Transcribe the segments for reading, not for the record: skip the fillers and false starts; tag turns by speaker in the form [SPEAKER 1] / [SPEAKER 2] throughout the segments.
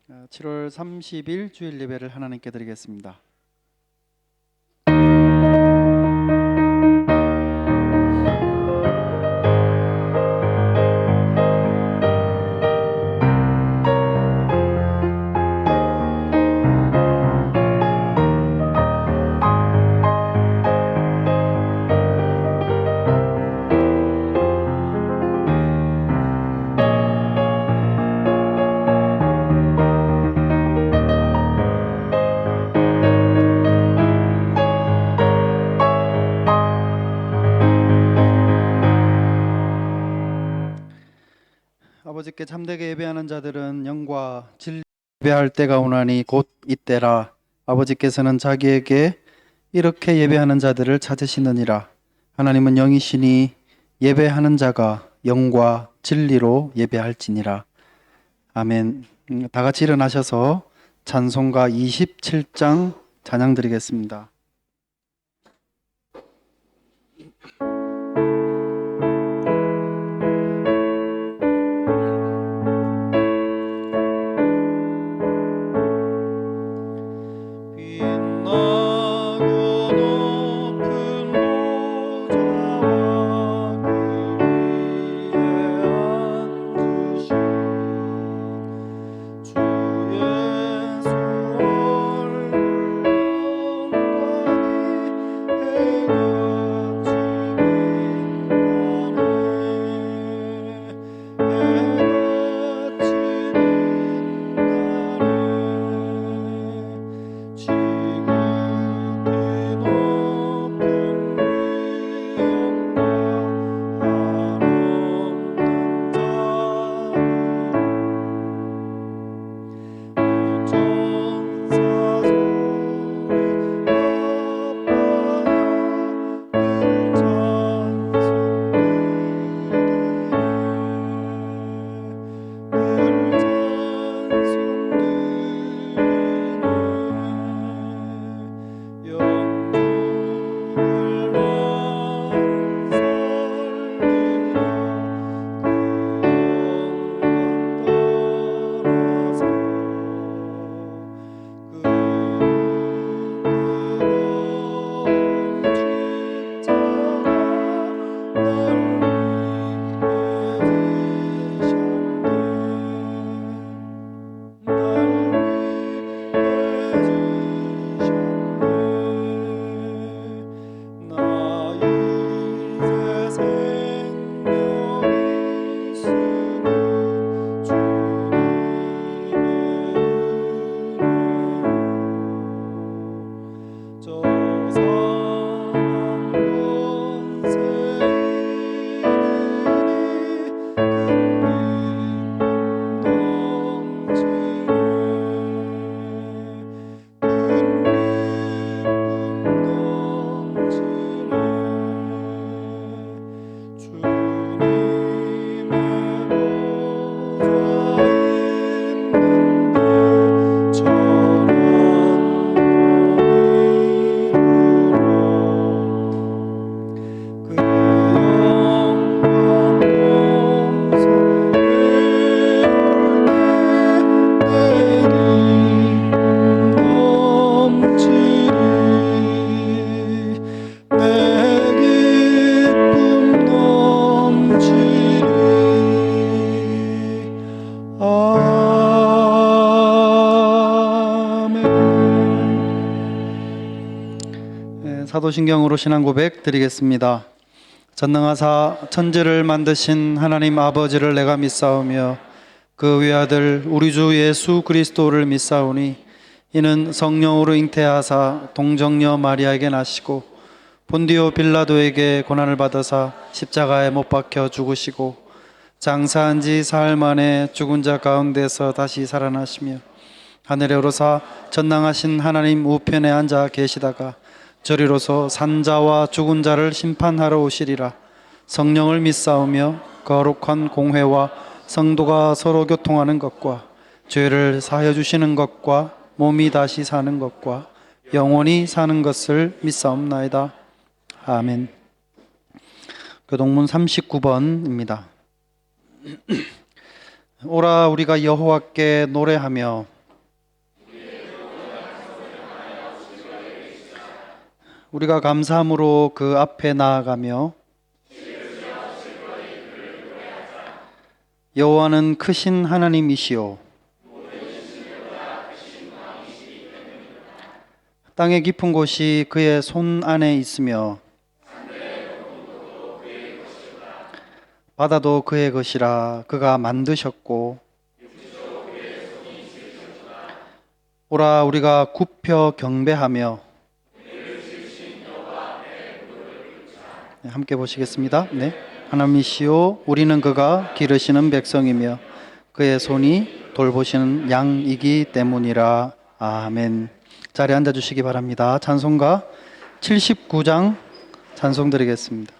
[SPEAKER 1] 7월 30일 주일 예배를 하나님께 드리겠습니다. 아버지께 참되게 예배하는 자들은 영과 진리 예배할 때가 오나니 곧 이때라. 아버지께서는 자기에게 이렇게 예배하는 자들을 찾으시느니라. 하나님은 영이시니 예배하는 자가 영과 진리로 예배할지니라. 아멘. 다 같이 일어나셔서 찬송가 27장 찬양 드리겠습니다. 사도신경으로 신앙 고백 드리겠습니다. 전능하사 천지를 만드신 하나님 아버지를 내가 믿사오며 그 외아들 우리 주 예수 그리스도를 믿사오니 이는 성령으로 잉태하사 동정녀 마리아에게 나시고 본디오 빌라도에게 고난을 받으사 십자가에 못 박혀 죽으시고 장사한 지 사흘 만에 죽은 자 가운데서 다시 살아나시며 하늘에 오르사 전능하신 하나님 우편에 앉아 계시다가 저리로서 산자와 죽은 자를 심판하러 오시리라. 성령을 믿사오며 거룩한 공회와 성도가 서로 교통하는 것과 죄를 사하여 주시는 것과 몸이 다시 사는 것과 영원히 사는 것을 믿사옵나이다. 아멘. 교동문 39번입니다. 오라 우리가 여호와께 노래하며 우리가 감사함으로 그 앞에 나아가며 여호와는 크신 하나님이시오 땅의 깊은 곳이 그의 손 안에 있으며 바다도 그의 것이라. 그가 만드셨고 오라 우리가 굽혀 경배하며. 네, 함께 보시겠습니다. 네. 하나님이시오 우리는 그가 기르시는 백성이며 그의 손이 돌보시는 양이기 때문이라. 아멘. 자리에 앉아주시기 바랍니다. 찬송가 79장 찬송 드리겠습니다.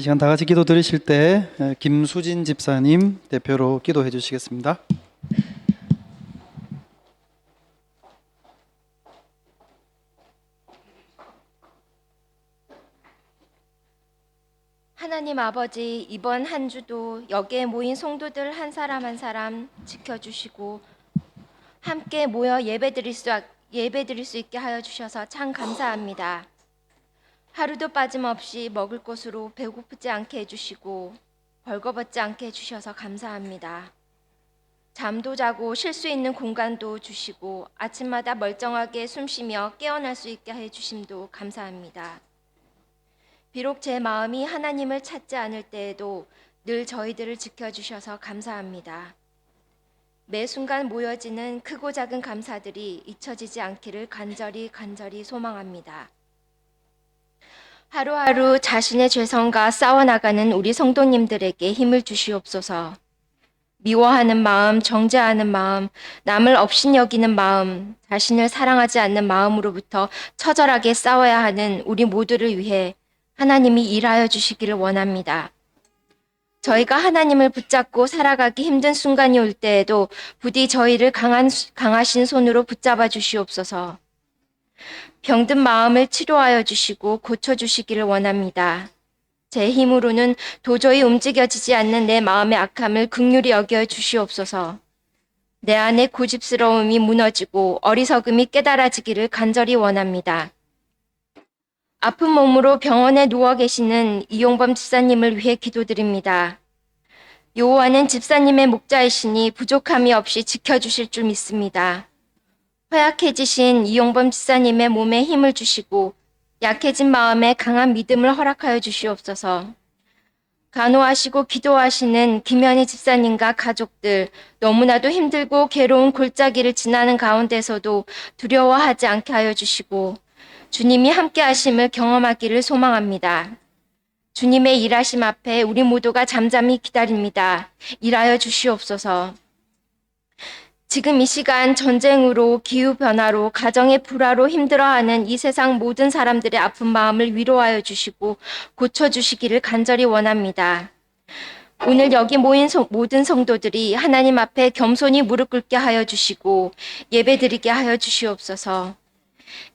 [SPEAKER 1] 시간 다 같이 기도 드리실 때 김수진 집사님 대표로 기도해 주시겠습니다.
[SPEAKER 2] 하나님 아버지, 이번 한 주도 여기에 모인 성도들 한 사람 한 사람 지켜주시고 함께 모여 예배드릴 수 있게 하여 주셔서 참 감사합니다. 하루도 빠짐없이 먹을 것으로 배고프지 않게 해주시고 벌거벗지 않게 해주셔서 감사합니다. 잠도 자고 쉴 수 있는 공간도 주시고 아침마다 멀쩡하게 숨쉬며 깨어날 수 있게 해주심도 감사합니다. 비록 제 마음이 하나님을 찾지 않을 때에도 늘 저희들을 지켜주셔서 감사합니다. 매 순간 모여지는 크고 작은 감사들이 잊혀지지 않기를 간절히 소망합니다. 하루하루 자신의 죄성과 싸워나가는 우리 성도님들에게 힘을 주시옵소서. 미워하는 마음, 정죄하는 마음, 남을 업신여기는 마음, 자신을 사랑하지 않는 마음으로부터 처절하게 싸워야 하는 우리 모두를 위해 하나님이 일하여 주시기를 원합니다. 저희가 하나님을 붙잡고 살아가기 힘든 순간이 올 때에도 부디 저희를 강하신 손으로 붙잡아 주시옵소서. 병든 마음을 치료하여 주시고 고쳐주시기를 원합니다. 제 힘으로는 도저히 움직여지지 않는 내 마음의 악함을 긍휼히 여겨 주시옵소서. 내 안의 고집스러움이 무너지고 어리석음이 깨달아지기를 간절히 원합니다. 아픈 몸으로 병원에 누워 계시는 이용범 집사님을 위해 기도드립니다. 여호와는 집사님의 목자이시니 부족함이 없이 지켜주실 줄 믿습니다. 허약해지신 이용범 집사님의 몸에 힘을 주시고 약해진 마음에 강한 믿음을 허락하여 주시옵소서. 간호하시고 기도하시는 김현희 집사님과 가족들, 너무나도 힘들고 괴로운 골짜기를 지나는 가운데서도 두려워하지 않게 하여 주시고 주님이 함께 하심을 경험하기를 소망합니다. 주님의 일하심 앞에 우리 모두가 잠잠히 기다립니다. 일하여 주시옵소서. 지금 이 시간 전쟁으로, 기후변화로, 가정의 불화로 힘들어하는 이 세상 모든 사람들의 아픈 마음을 위로하여 주시고 고쳐주시기를 간절히 원합니다. 오늘 여기 모인 모든 성도들이 하나님 앞에 겸손히 무릎 꿇게 하여 주시고 예배드리게 하여 주시옵소서.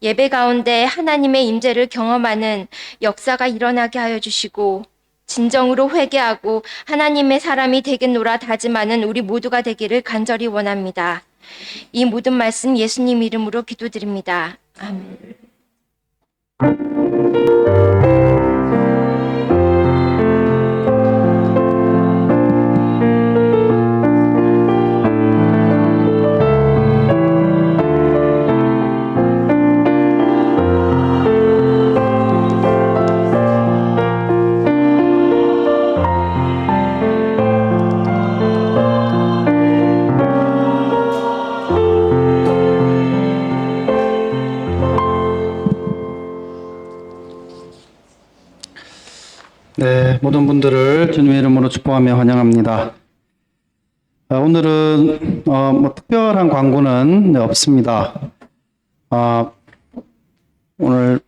[SPEAKER 2] 예배 가운데 하나님의 임재를 경험하는 역사가 일어나게 하여 주시고 진정으로 회개하고 하나님의 사람이 되겠노라 다짐하는 우리 모두가 되기를 간절히 원합니다. 이 모든 말씀 예수님 이름으로 기도드립니다. 아멘.
[SPEAKER 1] 네, 모든 분들을 주님의 이름으로 축복하며 환영합니다. 오늘은 특별한 광고는 없습니다. 오늘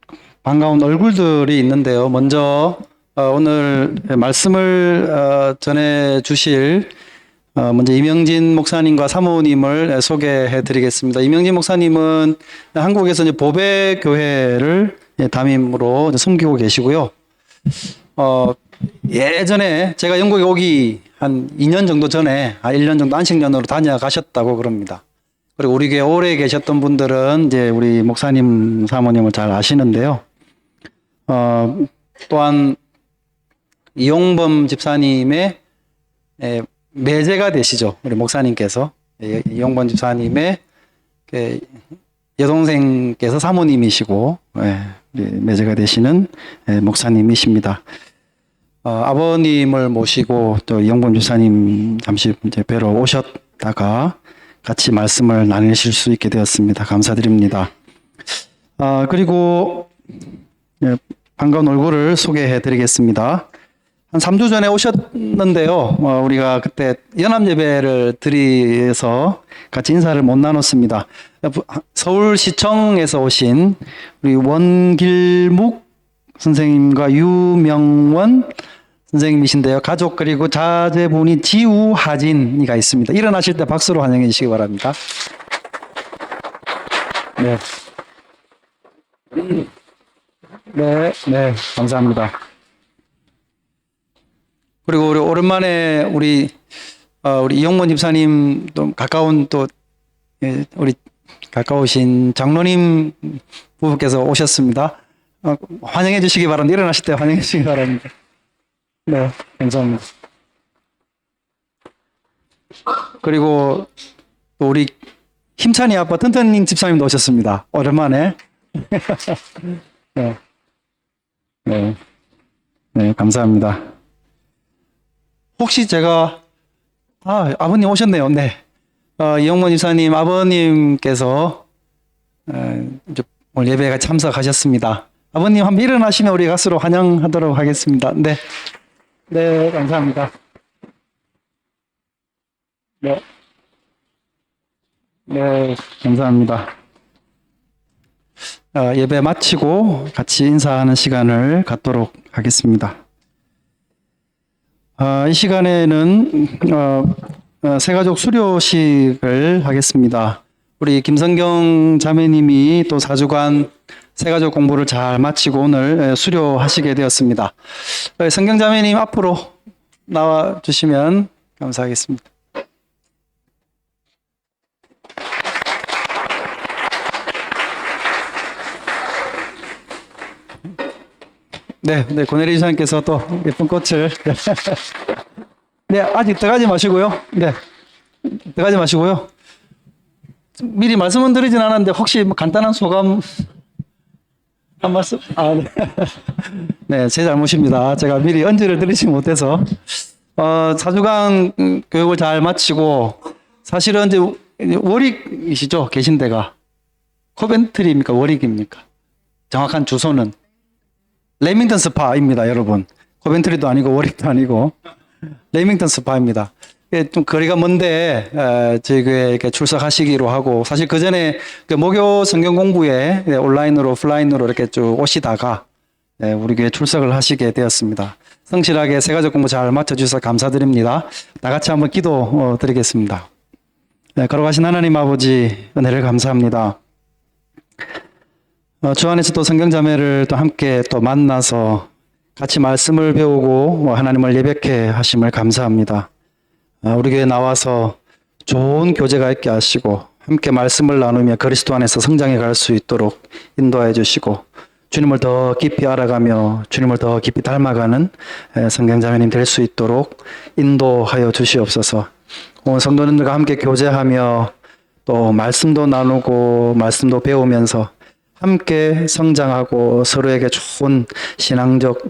[SPEAKER 1] 반가운 얼굴들이 있는데요. 먼저 오늘 말씀을 전해 주실 먼저 이명진 목사님과 사모님을 소개해 드리겠습니다. 이명진 목사님은 한국에서 이제 보배교회를 담임으로 섬기고 계시고요. 예전에 제가 영국에 오기 한 2년 정도 전에 1년 정도 안식년으로 다녀가셨다고 그럽니다. 그리고 우리 교회 오래 계셨던 분들은 이제 우리 목사님 사모님을 잘 아시는데요. 또한 이용범 집사님의 매제가 되시죠. 우리 목사님께서 이용범 집사님의 여동생께서 사모님이시고 매제가 되시는 목사님이십니다. 아버님을 모시고 또 이용범 집사님 잠시 이제 뵈러 오셨다가 같이 말씀을 나누실 수 있게 되었습니다. 감사드립니다. 그리고 반가운 얼굴을 소개해 드리겠습니다. 한 3주 전에 오셨는데요. 우리가 그때 연합예배를 드려서 같이 인사를 못 나눴습니다. 서울시청에서 오신 우리 원길묵 선생님과 유명원 선생님이신데요. 가족 그리고 자제분이 지우하진이가 있습니다. 일어나실 때 박수로 환영해 주시기 바랍니다. 네. 네, 감사합니다. 그리고 우리 오랜만에 우리 이용문 집사님 또 가까운 또 우리 가까우신 장로님 부부께서 오셨습니다. 환영해 주시기 바랍니다. 일어나실 때 환영해 주시기 바랍니다. 네, 감사합니다. 그리고 또 우리 힘찬이 아빠 튼튼님 집사님도 오셨습니다. 오랜만에. 네, 네, 감사합니다. 혹시 제가 아버님 오셨네요. 네, 이용문 집사님 아버님께서 이제 오늘 예배에 참석하셨습니다. 아버님 한번 일어나시면 우리 가수로 환영하도록 하겠습니다. 네, 네, 감사합니다. 네, 네, 감사합니다. 예배 마치고 같이 인사하는 시간을 갖도록 하겠습니다. 이 시간에는 새가족 수료식을 하겠습니다. 우리 김성경 자매님이 또 4주간 새가족 공부를 잘 마치고 오늘 수료하시게 되었습니다. 성경 자매님 앞으로 나와 주시면 감사하겠습니다. 네, 고내리 지사님께서 또 예쁜 꽃을 네, 아직 들어가지 마시고요. 네, 들어가지 마시고요. 미리 말씀은 드리진 않았는데 혹시 뭐 간단한 소감 한 말씀? 네. 네, 제 잘못입니다. 제가 미리 언지를 드리지 못해서 4주간 교육을 잘 마치고 사실은 이제 워릭이시죠? 계신 데가 코벤트리입니까? 워릭입니까? 정확한 주소는 레밍턴 스파입니다, 여러분. 코벤트리도 아니고 워릭도 아니고 레밍턴 스파입니다. 좀 거리가 먼데 저희 교회에 이렇게 출석하시기로 하고 사실 그 전에 목요 성경 공부에 온라인으로 오프라인으로 이렇게 쭉 오시다가 우리 교회 출석을 하시게 되었습니다. 성실하게 새가족 공부 잘 맞춰주셔서 감사드립니다. 다 같이 한번 기도 드리겠습니다. 걸어가신 하나님 아버지 은혜를 감사합니다. 주 안에서 또 성경자매를 또 함께 또 만나서 같이 말씀을 배우고 하나님을 예배케 하심을 감사합니다. 우리 교회에 나와서 좋은 교제가 있게 하시고 함께 말씀을 나누며 그리스도 안에서 성장해 갈 수 있도록 인도해 주시고 주님을 더 깊이 알아가며 주님을 더 깊이 닮아가는 성경자매님 될 수 있도록 인도하여 주시옵소서. 오늘 성도님들과 함께 교제하며 또 말씀도 나누고 말씀도 배우면서 함께 성장하고 서로에게 좋은 신앙적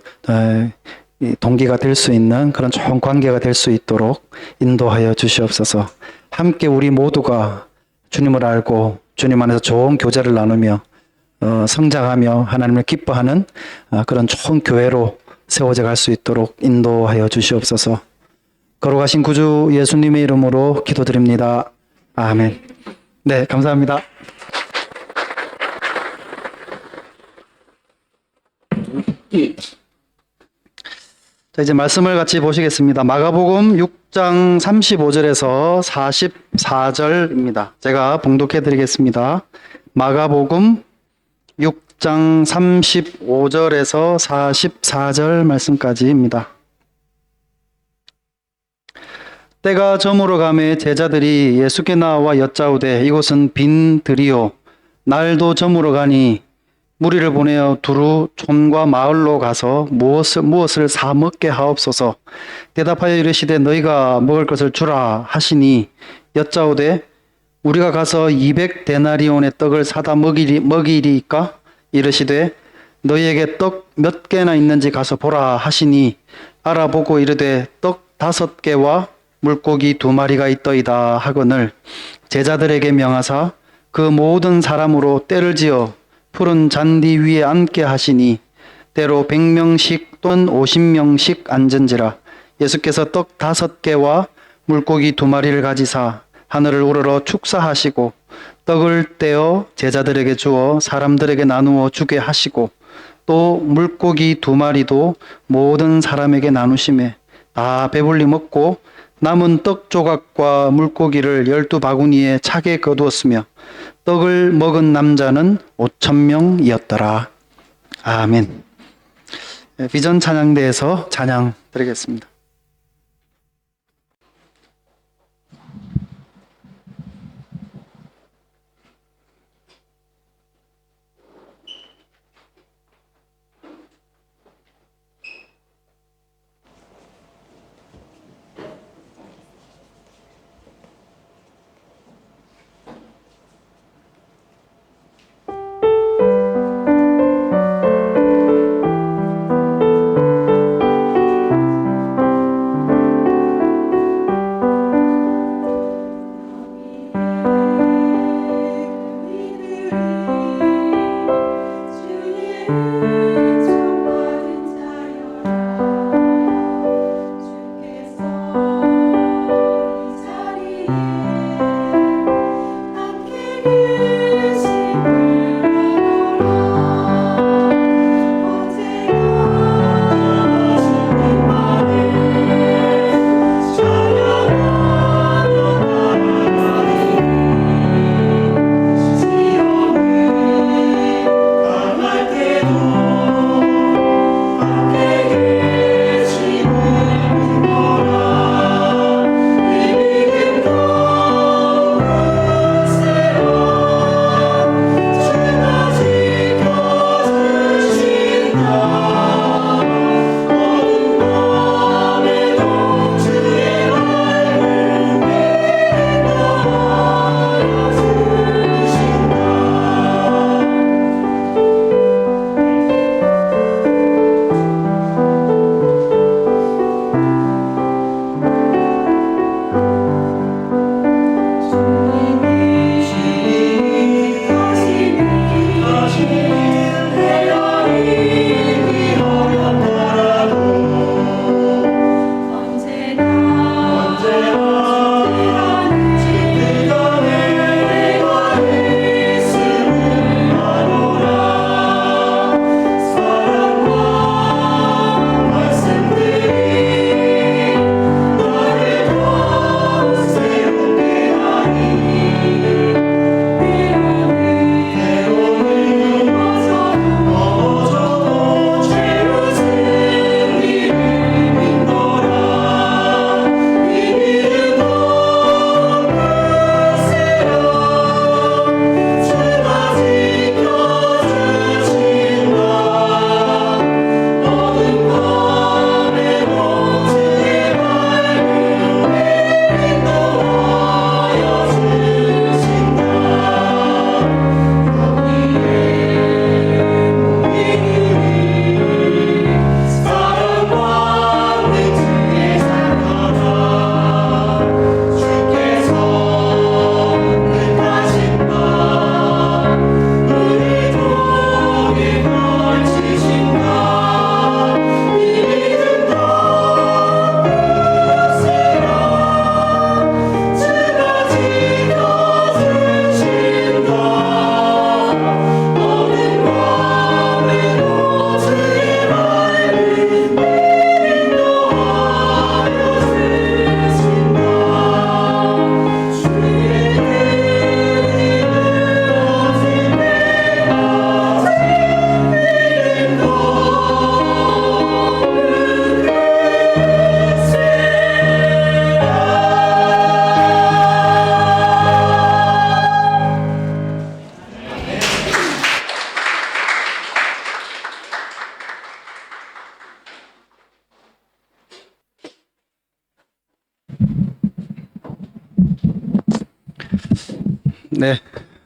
[SPEAKER 1] 동기가 될 수 있는 그런 좋은 관계가 될 수 있도록 인도하여 주시옵소서. 함께 우리 모두가 주님을 알고 주님 안에서 좋은 교제를 나누며 성장하며 하나님을 기뻐하는 그런 좋은 교회로 세워져 갈 수 있도록 인도하여 주시옵소서. 걸어가신 구주 예수님의 이름으로 기도드립니다. 아멘. 네, 감사합니다. 자, 이제 말씀을 같이 보시겠습니다. 마가복음 6장 35절에서 44절입니다. 제가 봉독해 드리겠습니다. 마가복음 6장 35절에서 44절 말씀까지입니다. 때가 저물어 가매 제자들이 예수께 나와 여짜오되 이곳은 빈 들이요 날도 저물어 가니 무리를 보내어 두루 촌과 마을로 가서 무엇을 사 먹게 하옵소서. 대답하여 이르시되 너희가 먹을 것을 주라 하시니 여짜오되 우리가 가서 200데나리온의 떡을 사다 먹이리까? 이르시되 너희에게 떡 몇 개나 있는지 가서 보라 하시니 알아보고 이르되 떡 5개와 물고기 2마리가 있더이다 하거늘 제자들에게 명하사 그 모든 사람으로 때를 지어 푸른 잔디 위에 앉게 하시니 때로 100명씩 또는 50명씩 앉은지라. 예수께서 떡 5개와 물고기 2마리를 가지사 하늘을 우러러 축사하시고 떡을 떼어 제자들에게 주어 사람들에게 나누어 주게 하시고 또 물고기 2마리도 모든 사람에게 나누심에 다 배불리 먹고 남은 떡 조각과 물고기를 12바구니에 차게 거두었으며 떡을 먹은 남자는 5,000명이었더라. 아멘. 비전 찬양대에서 찬양 드리겠습니다.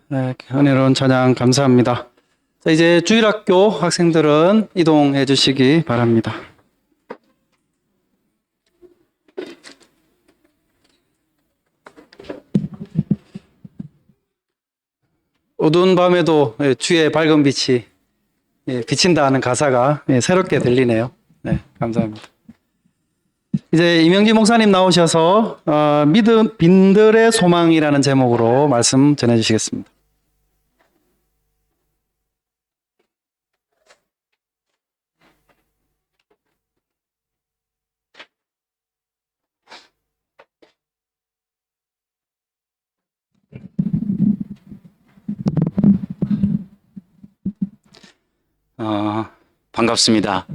[SPEAKER 1] 네, 은혜로운 찬양 감사합니다. 자, 이제 주일학교 학생들은 이동해 주시기 바랍니다. 어두운 밤에도 주의 밝은 빛이 비친다 하는 가사가 새롭게 들리네요. 네, 감사합니다. 이제 이명기 목사님 나오셔서 믿음 빈들의 소망이라는 제목으로 말씀 전해주시겠습니다.
[SPEAKER 3] 반갑습니다.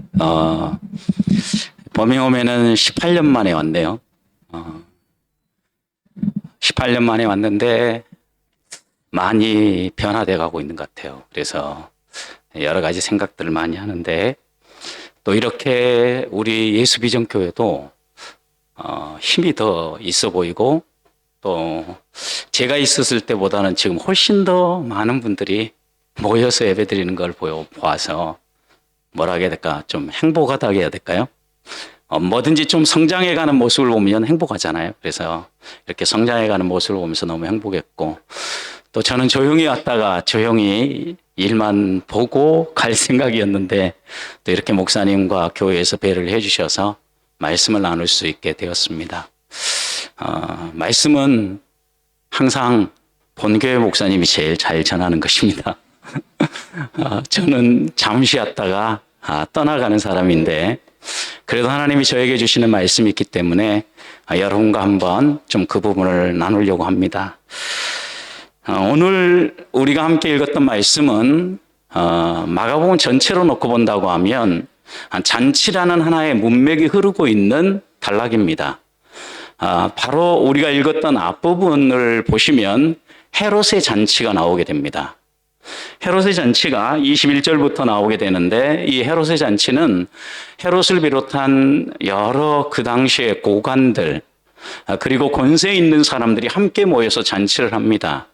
[SPEAKER 3] 버밍엄에는 18년 만에 왔네요. 18년 만에 왔는데 많이 변화돼 가고 있는 것 같아요. 그래서 여러 가지 생각들을 많이 하는데 또 이렇게 우리 예수비전교회도 힘이 더 있어 보이고 또 제가 있었을 때보다는 지금 훨씬 더 많은 분들이 모여서 예배드리는 걸 보아서 뭐라 해야 될까? 좀 행복하다고 해야 될까요? 뭐든지 좀 성장해가는 모습을 보면 행복하잖아요. 그래서 이렇게 성장해가는 모습을 보면서 너무 행복했고 또 저는 조용히 왔다가 조용히 일만 보고 갈 생각이었는데 또 이렇게 목사님과 교회에서 배를 해주셔서 말씀을 나눌 수 있게 되었습니다. 말씀은 항상 본교회 목사님이 제일 잘 전하는 것입니다. 저는 잠시 왔다가 떠나가는 사람인데 그래도 하나님이 저에게 주시는 말씀이 있기 때문에 여러분과 한번 좀 그 부분을 나누려고 합니다. 오늘 우리가 함께 읽었던 말씀은 마가복음 전체로 놓고 본다고 하면 잔치라는 하나의 문맥이 흐르고 있는 단락입니다. 바로 우리가 읽었던 앞부분을 보시면 헤롯의 잔치가 나오게 됩니다. 헤롯의 잔치가 21절부터 나오게 되는데 이 헤롯의 잔치는 헤롯을 비롯한 여러 그 당시의 고관들 그리고 권세 있는 사람들이 함께 모여서 잔치를 합니다.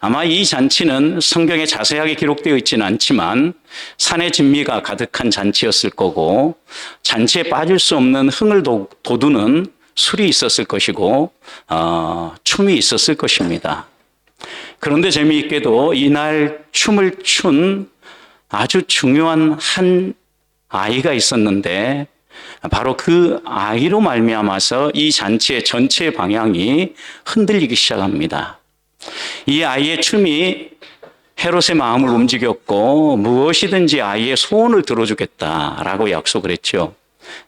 [SPEAKER 3] 아마 이 잔치는 성경에 자세하게 기록되어 있지는 않지만 산의 진미가 가득한 잔치였을 거고 잔치에 빠질 수 없는 흥을 돋우는 술이 있었을 것이고 춤이 있었을 것입니다. 그런데 재미있게도 이날 춤을 춘 아주 중요한 한 아이가 있었는데 바로 그 아이로 말미암아서 이 잔치의 전체 방향이 흔들리기 시작합니다. 이 아이의 춤이 헤롯의 마음을 움직였고 무엇이든지 아이의 소원을 들어주겠다라고 약속을 했죠.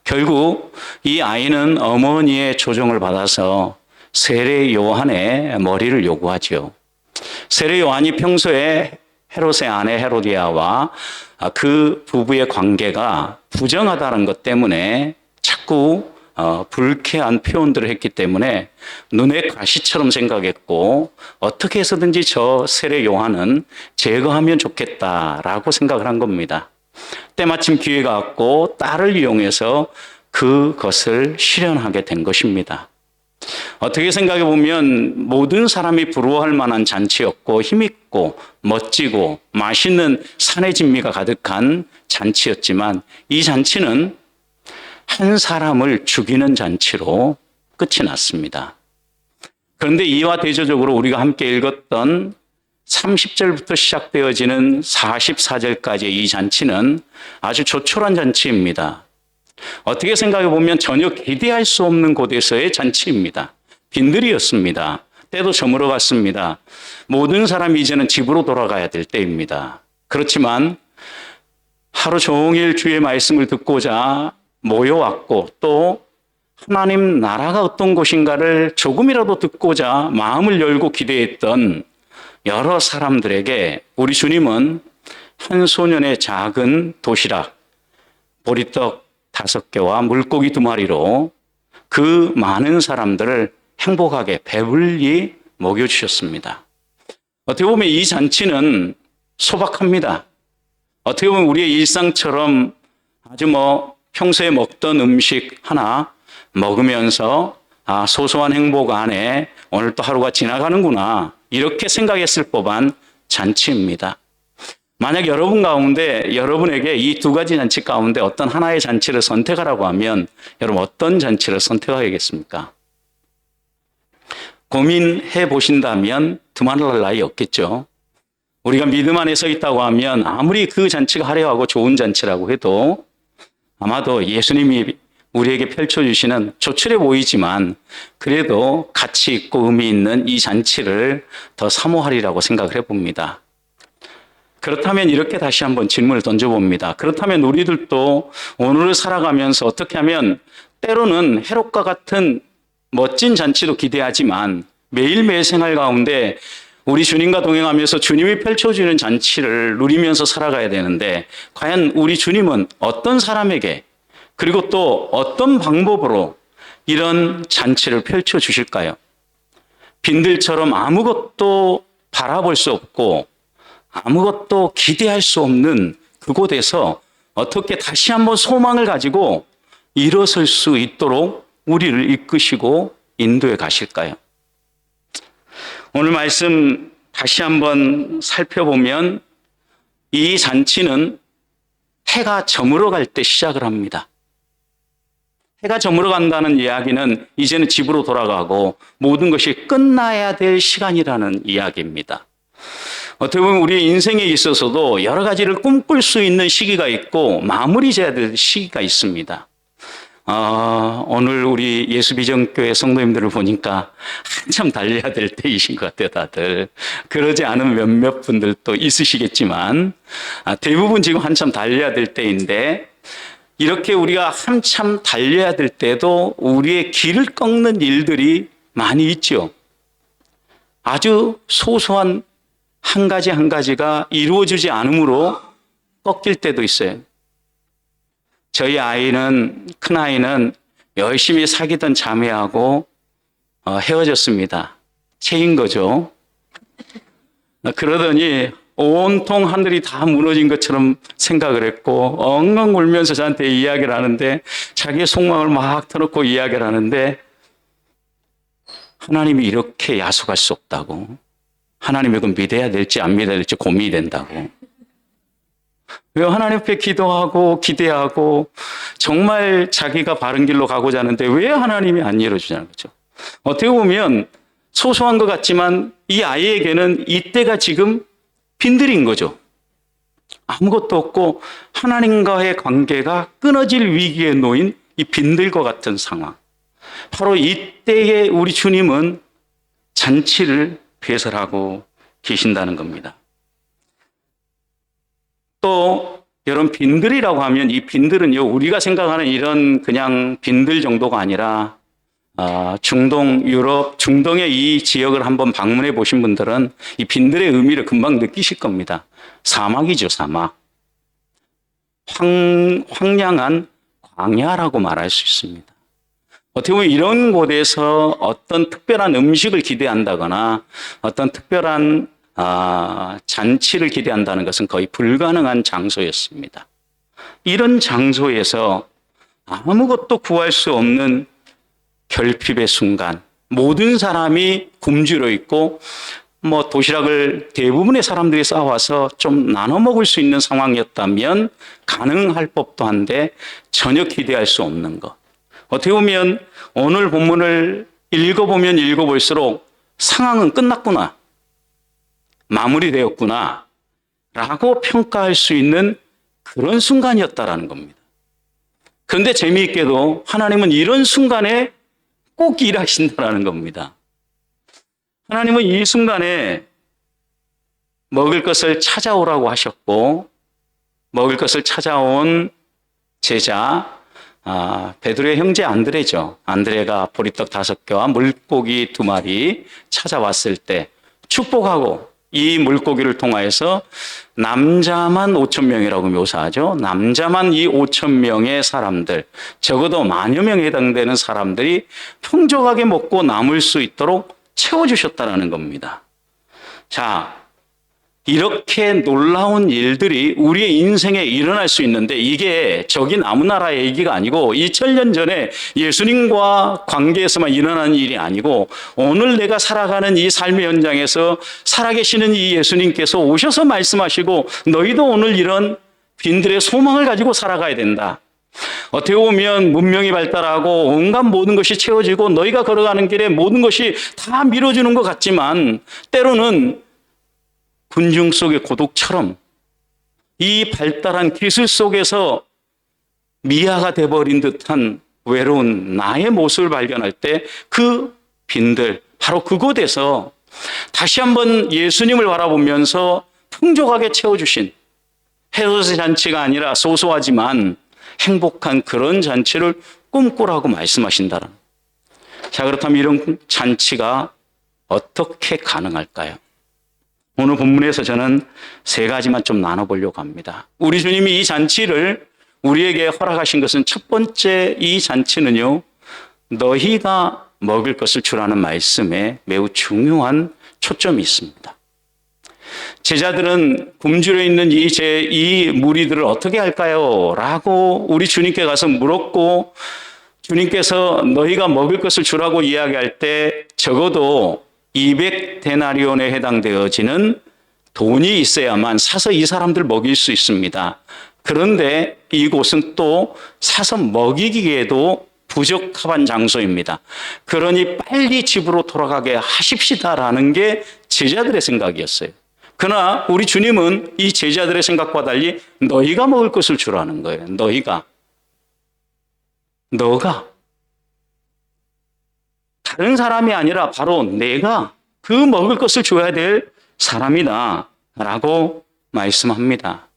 [SPEAKER 3] 결국 이 아이는 어머니의 조종을 받아서 세례 요한의 머리를 요구하죠. 세례 요한이 평소에 헤롯의 아내 헤로디아와 그 부부의 관계가 부정하다는 것 때문에 자꾸 불쾌한 표현들을 했기 때문에 눈의 가시처럼 생각했고 어떻게 해서든지 저 세례 요한은 제거하면 좋겠다라고 생각을 한 겁니다. 때마침 기회가 왔고 딸을 이용해서 그것을 실현하게 된 것입니다. 어떻게 생각해 보면 모든 사람이 부러워할 만한 잔치였고 힘있고 멋지고 맛있는 산의 진미가 가득한 잔치였지만 이 잔치는 한 사람을 죽이는 잔치로 끝이 났습니다. 그런데 이와 대조적으로 우리가 함께 읽었던 30절부터 시작되어지는 44절까지의 이 잔치는 아주 조촐한 잔치입니다. 어떻게 생각해 보면 전혀 기대할 수 없는 곳에서의 잔치입니다. 빈들이었습니다. 때도 저물어 갔습니다. 모든 사람이 이제는 집으로 돌아가야 될 때입니다. 그렇지만 하루 종일 주의 말씀을 듣고자 모여왔고 또 하나님 나라가 어떤 곳인가를 조금이라도 듣고자 마음을 열고 기대했던 여러 사람들에게 우리 주님은 한 소년의 작은 도시락, 보리떡 5개와 물고기 2마리로 그 많은 사람들을 행복하게 배불리 먹여주셨습니다. 어떻게 보면 이 잔치는 소박합니다. 어떻게 보면 우리의 일상처럼 아주 평소에 먹던 음식 하나 먹으면서 소소한 행복 안에 오늘 또 하루가 지나가는구나 이렇게 생각했을 법한 잔치입니다. 만약 여러분 가운데 여러분에게 이 두 가지 잔치 가운데 어떤 하나의 잔치를 선택하라고 하면 여러분 어떤 잔치를 선택하겠습니까? 고민해 보신다면 두말할 나위 없겠죠. 우리가 믿음 안에 서 있다고 하면 아무리 그 잔치가 화려하고 좋은 잔치라고 해도 아마도 예수님이 우리에게 펼쳐주시는 조촐해 보이지만 그래도 가치 있고 의미 있는 이 잔치를 더 사모하리라고 생각을 해봅니다. 그렇다면 이렇게 다시 한번 질문을 던져봅니다. 그렇다면 우리들도 오늘을 살아가면서 어떻게 하면 때로는 헤롯과 같은 멋진 잔치도 기대하지만 매일매일 생활 가운데 우리 주님과 동행하면서 주님이 펼쳐주는 잔치를 누리면서 살아가야 되는데 과연 우리 주님은 어떤 사람에게 그리고 또 어떤 방법으로 이런 잔치를 펼쳐주실까요? 빈들처럼 아무것도 바라볼 수 없고 아무것도 기대할 수 없는 그곳에서 어떻게 다시 한번 소망을 가지고 일어설 수 있도록 우리를 이끄시고 인도해 가실까요? 오늘 말씀 다시 한번 살펴보면 이 잔치는 해가 저물어 갈 때 시작을 합니다. 해가 저물어 간다는 이야기는 이제는 집으로 돌아가고 모든 것이 끝나야 될 시간이라는 이야기입니다. 어떻게 보면 우리 인생에 있어서도 여러 가지를 꿈꿀 수 있는 시기가 있고 마무리 져야 될 시기가 있습니다. 오늘 우리 예수비전교회 성도님들을 보니까 한참 달려야 될 때이신 것 같아요, 다들. 그러지 않은 몇몇 분들도 있으시겠지만, 대부분 지금 한참 달려야 될 때인데, 이렇게 우리가 한참 달려야 될 때도 우리의 길을 꺾는 일들이 많이 있죠. 아주 소소한 한 가지 한 가지가 이루어지지 않으므로 꺾일 때도 있어요. 저희 큰아이는 열심히 사귀던 자매하고 헤어졌습니다. 체인 거죠. 그러더니 온통 하늘이 다 무너진 것처럼 생각을 했고 엉엉 울면서 저한테 이야기를 하는데 자기의 속마음을 막 터놓고 이야기를 하는데 하나님이 이렇게 야속할 수 없다고. 하나님을 믿어야 될지 안 믿어야 될지 고민이 된다고. 왜 하나님 앞에 기도하고 기대하고 정말 자기가 바른 길로 가고자 하는데 왜 하나님이 안 열어주냐는 거죠. 어떻게 보면 소소한 것 같지만 이 아이에게는 이때가 지금 빈들인 거죠. 아무것도 없고 하나님과의 관계가 끊어질 위기에 놓인 이 빈들과 같은 상황. 바로 이때에 우리 주님은 잔치를 배설하고 계신다는 겁니다. 또 여러분 빈들이라고 하면 이 빈들은요 우리가 생각하는 이런 그냥 빈들 정도가 아니라 중동, 유럽, 중동의 이 지역을 한번 방문해 보신 분들은 이 빈들의 의미를 금방 느끼실 겁니다. 사막이죠, 사막. 황량한 광야라고 말할 수 있습니다. 어떻게 보면 이런 곳에서 어떤 특별한 음식을 기대한다거나 어떤 특별한 잔치를 기대한다는 것은 거의 불가능한 장소였습니다. 이런 장소에서 아무것도 구할 수 없는 결핍의 순간, 모든 사람이 굶주려 있고 도시락을 대부분의 사람들이 싸와서 좀 나눠 먹을 수 있는 상황이었다면 가능할 법도 한데 전혀 기대할 수 없는 것. 어떻게 보면 오늘 본문을 읽어보면 읽어볼수록 상황은 끝났구나, 마무리되었구나 라고 평가할 수 있는 그런 순간이었다라는 겁니다. 그런데 재미있게도 하나님은 이런 순간에 꼭 일하신다라는 겁니다. 하나님은 이 순간에 먹을 것을 찾아오라고 하셨고 먹을 것을 찾아온 제자 베드로의 형제 안드레죠. 안드레가 보리떡 5개와 물고기 2마리 찾아왔을 때 축복하고 이 물고기를 통하여서 남자만 5,000명이라고 묘사하죠. 남자만 이 5,000명의 사람들, 적어도 10,000여 명에 해당되는 사람들이 풍족하게 먹고 남을 수 있도록 채워주셨다는 겁니다. 자, 이렇게 놀라운 일들이 우리의 인생에 일어날 수 있는데 이게 저기 아무 나라의 얘기가 아니고 2000년 전에 예수님과 관계에서만 일어나는 일이 아니고 오늘 내가 살아가는 이 삶의 현장에서 살아계시는 이 예수님께서 오셔서 말씀하시고 너희도 오늘 이런 빈들의 소망을 가지고 살아가야 된다. 어떻게 보면 문명이 발달하고 온갖 모든 것이 채워지고 너희가 걸어가는 길에 모든 것이 다 밀어주는 것 같지만 때로는 군중 속의 고독처럼 이 발달한 기술 속에서 미아가 돼버린 듯한 외로운 나의 모습을 발견할 때 그 빈들, 바로 그곳에서 다시 한번 예수님을 바라보면서 풍족하게 채워주신 헤롯의 잔치가 아니라 소소하지만 행복한 그런 잔치를 꿈꾸라고 말씀하신다는. 자, 그렇다면 이런 잔치가 어떻게 가능할까요? 오늘 본문에서 저는 세 가지만 좀 나눠보려고 합니다. 우리 주님이 이 잔치를 우리에게 허락하신 것은 첫 번째, 이 잔치는요, 너희가 먹을 것을 주라는 말씀에 매우 중요한 초점이 있습니다. 제자들은 굶주려 있는 이 무리들을 어떻게 할까요? 라고 우리 주님께 가서 물었고, 주님께서 너희가 먹을 것을 주라고 이야기할 때 적어도 200데나리온에 해당되어지는 돈이 있어야만 사서 이 사람들 먹일 수 있습니다. 그런데 이곳은 또 사서 먹이기에도 부적합한 장소입니다. 그러니 빨리 집으로 돌아가게 하십시다라는 게 제자들의 생각이었어요. 그러나 우리 주님은 이 제자들의 생각과 달리 너희가 먹을 것을 주라는 거예요. 너가. 다른 사람이 아니라 바로 내가 그 먹을 것을 줘야 될 사람이다 라고 말씀합니다.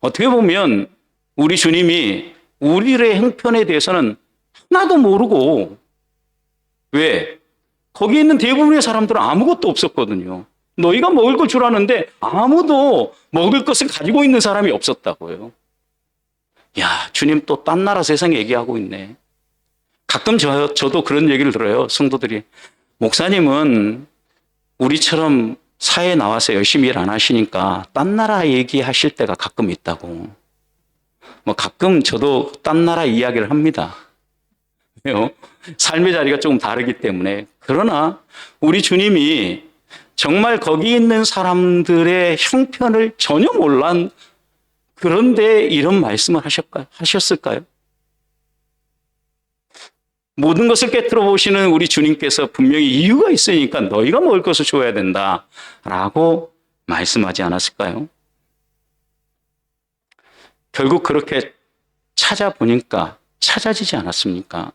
[SPEAKER 3] 어떻게 보면 우리 주님이 우리의 형편에 대해서는 하나도 모르고, 왜? 거기 있는 대부분의 사람들은 아무것도 없었거든요. 너희가 먹을 걸 주라는데 아무도 먹을 것을 가지고 있는 사람이 없었다고요. 야, 주님 또 딴 나라 세상 얘기하고 있네. 가끔 저도 그런 얘기를 들어요. 성도들이. 목사님은 우리처럼 사회에 나와서 열심히 일 안 하시니까 딴 나라 얘기하실 때가 가끔 있다고. 가끔 저도 딴 나라 이야기를 합니다. 왜요? 삶의 자리가 조금 다르기 때문에. 그러나 우리 주님이 정말 거기 있는 사람들의 형편을 전혀 몰란, 그런데 이런 말씀을 하셨을까요? 모든 것을 깨뜨려 보시는 우리 주님께서 분명히 이유가 있으니까 너희가 먹을 것을 줘야 된다라고 말씀하지 않았을까요? 결국 그렇게 찾아보니까 찾아지지 않았습니까?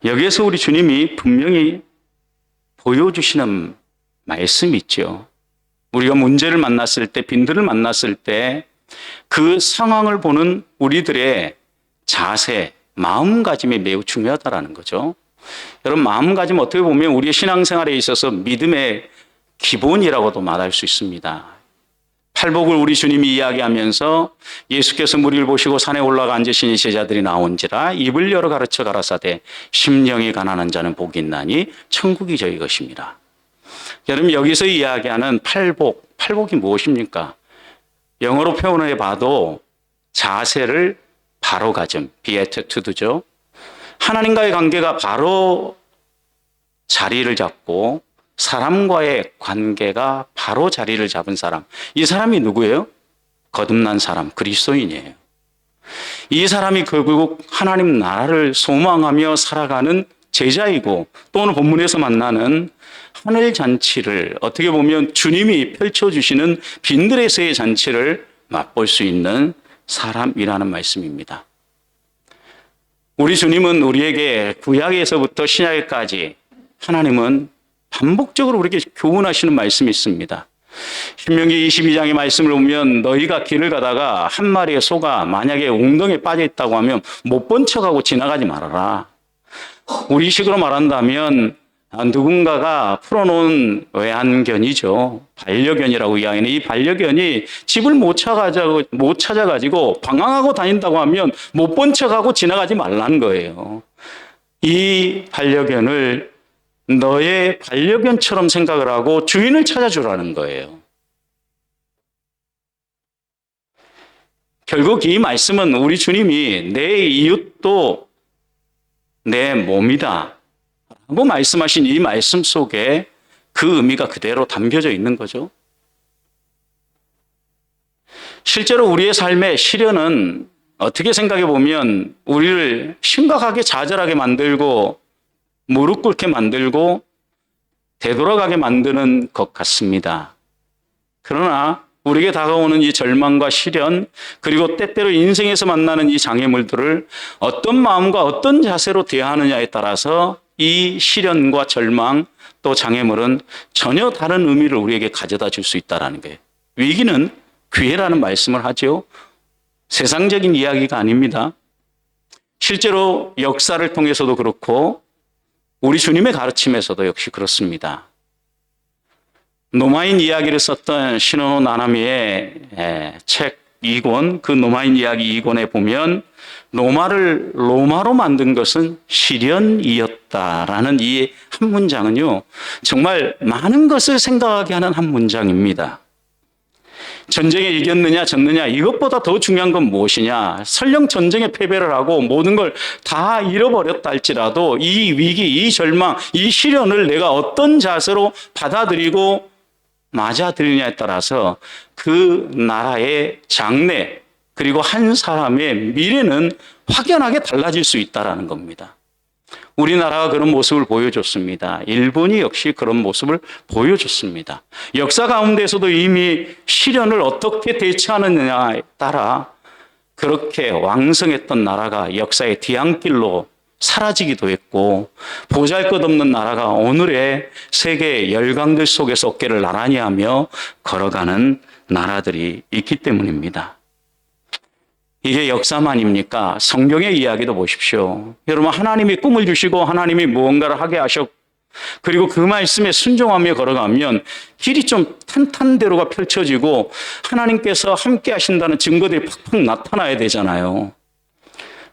[SPEAKER 3] 여기에서 우리 주님이 분명히 보여주시는 말씀이 있죠. 우리가 문제를 만났을 때, 빈들을 만났을 때 그 상황을 보는 우리들의 자세, 마음가짐이 매우 중요하다는 거죠. 여러분, 마음가짐 어떻게 보면 우리의 신앙생활에 있어서 믿음의 기본이라고도 말할 수 있습니다. 팔복을 우리 주님이 이야기하면서 예수께서 무리를 보시고 산에 올라가 앉으시니 제자들이 나온지라 입을 열어 가르쳐 가라사대 심령이 가난한 자는 복이 있나니 천국이 저희 것입니다. 여러분, 여기서 이야기하는 팔복이 무엇입니까? 영어로 표현해 봐도 자세를 바로 가짐, 비에테투드죠. 하나님과의 관계가 바로 자리를 잡고 사람과의 관계가 바로 자리를 잡은 사람. 이 사람이 누구예요? 거듭난 사람, 그리스도인이에요. 이 사람이 결국 하나님 나라를 소망하며 살아가는 제자이고, 또 오늘 본문에서 만나는 하늘 잔치를, 어떻게 보면 주님이 펼쳐주시는 빈들에서의 잔치를 맛볼 수 있는 사람이라는 말씀입니다. 우리 주님은 우리에게 구약에서부터 신약에까지 하나님은 반복적으로 우리에게 교훈하시는 말씀이 있습니다. 신명기 22장의 말씀을 보면 너희가 길을 가다가 한 마리의 소가 만약에 웅덩이에 빠져 있다고 하면 못 본 척하고 지나가지 말아라. 우리식으로 말한다면 누군가가 풀어놓은 외환견이죠. 반려견이라고 이야기하는 이 반려견이 집을 못 찾아가지고 방황하고 다닌다고 하면 못 본 척하고 지나가지 말라는 거예요. 이 반려견을 너의 반려견처럼 생각을 하고 주인을 찾아주라는 거예요. 결국 이 말씀은 우리 주님이 내 이웃도 내 몸이다 라고 말씀하신 이 말씀 속에 그 의미가 그대로 담겨져 있는 거죠. 실제로 우리의 삶의 시련은 어떻게 생각해 보면 우리를 심각하게 좌절하게 만들고 무릎 꿇게 만들고 되돌아가게 만드는 것 같습니다. 그러나 우리에게 다가오는 이 절망과 시련, 그리고 때때로 인생에서 만나는 이 장애물들을 어떤 마음과 어떤 자세로 대하느냐에 따라서 이 시련과 절망 또 장애물은 전혀 다른 의미를 우리에게 가져다 줄 수 있다는 거예요. 위기는 기회라는 말씀을 하죠. 세상적인 이야기가 아닙니다. 실제로 역사를 통해서도 그렇고 우리 주님의 가르침에서도 역시 그렇습니다. 노마인 이야기를 썼던 신원호 나나미의 책 2권, 그 노마인 이야기 2권에 보면 노마를 로마로 만든 것은 시련이었다라는 이 한 문장은요, 정말 많은 것을 생각하게 하는 한 문장입니다. 전쟁에 이겼느냐 졌느냐 이것보다 더 중요한 건 무엇이냐? 설령 전쟁에 패배를 하고 모든 걸 다 잃어버렸다 할지라도 이 위기, 이 절망, 이 시련을 내가 어떤 자세로 받아들이고 맞아들이냐에 따라서 그 나라의 장래 그리고 한 사람의 미래는 확연하게 달라질 수 있다는 겁니다. 우리나라가 그런 모습을 보여줬습니다. 일본이 역시 그런 모습을 보여줬습니다. 역사 가운데서도 이미 시련을 어떻게 대처하느냐에 따라 그렇게 왕성했던 나라가 역사의 뒤안길로 사라지기도 했고, 보잘것없는 나라가 오늘의 세계 열강들 속에서 어깨를 나란히 하며 걸어가는 나라들이 있기 때문입니다. 이게 역사만입니까? 성경의 이야기도 보십시오. 여러분, 하나님이 꿈을 주시고 하나님이 무언가를 하게 하셨고, 그리고 그 말씀에 순종하며 걸어가면 길이 좀 탄탄대로가 펼쳐지고 하나님께서 함께 하신다는 증거들이 팍팍 나타나야 되잖아요.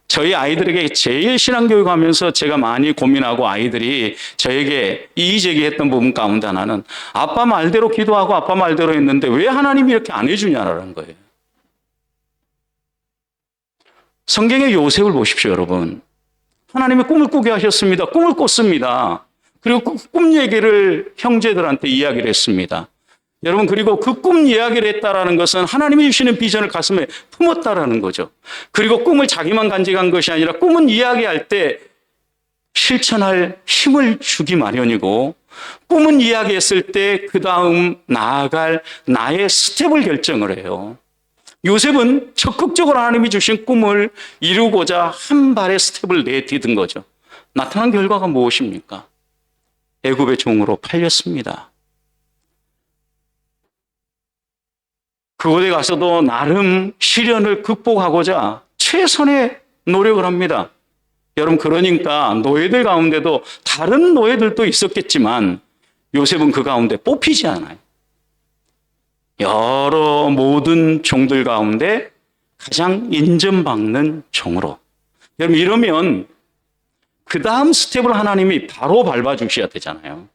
[SPEAKER 3] 저희 아이들에게 제일 신앙교육 하면서 제가 많이 고민하고 아이들이 저에게 이의제기했던 부분 가운데 하나는 아빠 말대로 기도하고 아빠 말대로 했는데 왜 하나님이 이렇게 안 해주냐라는 거예요. 성경의 요셉을 보십시오, 여러분. 하나님이 꿈을 꾸게 하셨습니다. 꿈을 꿨습니다. 그리고 꿈 얘기를 형제들한테 이야기를 했습니다. 여러분, 그리고 그 꿈 이야기를 했다라는 것은 하나님이 주시는 비전을 가슴에 품었다라는 거죠. 그리고 꿈을 자기만 간직한 것이 아니라 꿈은 이야기할 때 실천할 힘을 주기 마련이고, 꿈은 이야기했을 때 그 다음 나아갈 나의 스텝을 결정을 해요. 요셉은 적극적으로 하나님이 주신 꿈을 이루고자 한 발의 스텝을 내디딘 거죠. 나타난 결과가 무엇입니까? 애굽의 종으로 팔렸습니다. 그곳에 가서도 나름 시련을 극복하고자 최선의 노력을 합니다. 여러분, 그러니까 노예들 가운데도 다른 노예들도 있었겠지만 요셉은 그 가운데 뽑히지 않아요. 여러 모든 종들 가운데 가장 인정받는 종으로. 여러분, 이러면 그 다음 스텝을 하나님이 바로 밟아주셔야 되잖아요.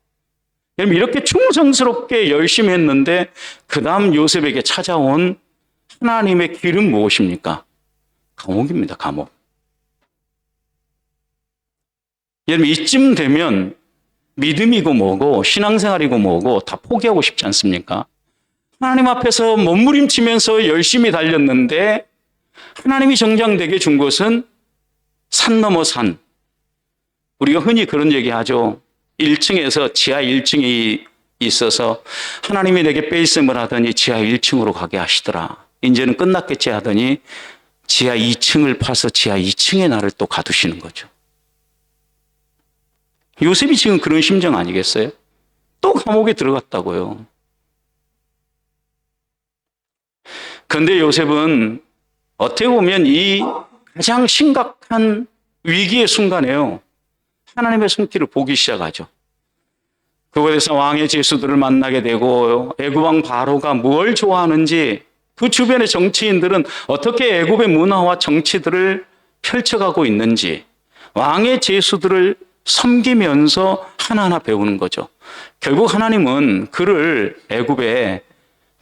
[SPEAKER 3] 여러분, 이렇게 충성스럽게 열심히 했는데 그 다음 요셉에게 찾아온 하나님의 길은 무엇입니까? 감옥입니다, 감옥. 여러분, 이쯤 되면 믿음이고 뭐고 신앙생활이고 뭐고 다 포기하고 싶지 않습니까? 하나님 앞에서 몸부림치면서 열심히 달렸는데 하나님이 정작 내게 준 것은 산 넘어 산. 우리가 흔히 그런 얘기하죠. 1층에서 지하 1층이 있어서 하나님이 내게 빼앗음을 하더니 지하 1층으로 가게 하시더라. 이제는 끝났겠지 하더니 지하 2층을 파서 지하 2층에 나를 또 가두시는 거죠. 요셉이 지금 그런 심정 아니겠어요? 또 감옥에 들어갔다고요. 그런데 요셉은 어떻게 보면 이 가장 심각한 위기의 순간에요, 하나님의 손길을 보기 시작하죠. 그곳에서 왕의 제수들을 만나게 되고 애굽 왕 바로가 뭘 좋아하는지, 그 주변의 정치인들은 어떻게 애굽의 문화와 정치들을 펼쳐가고 있는지 왕의 제수들을 섬기면서 하나하나 배우는 거죠. 결국 하나님은 그를 애굽의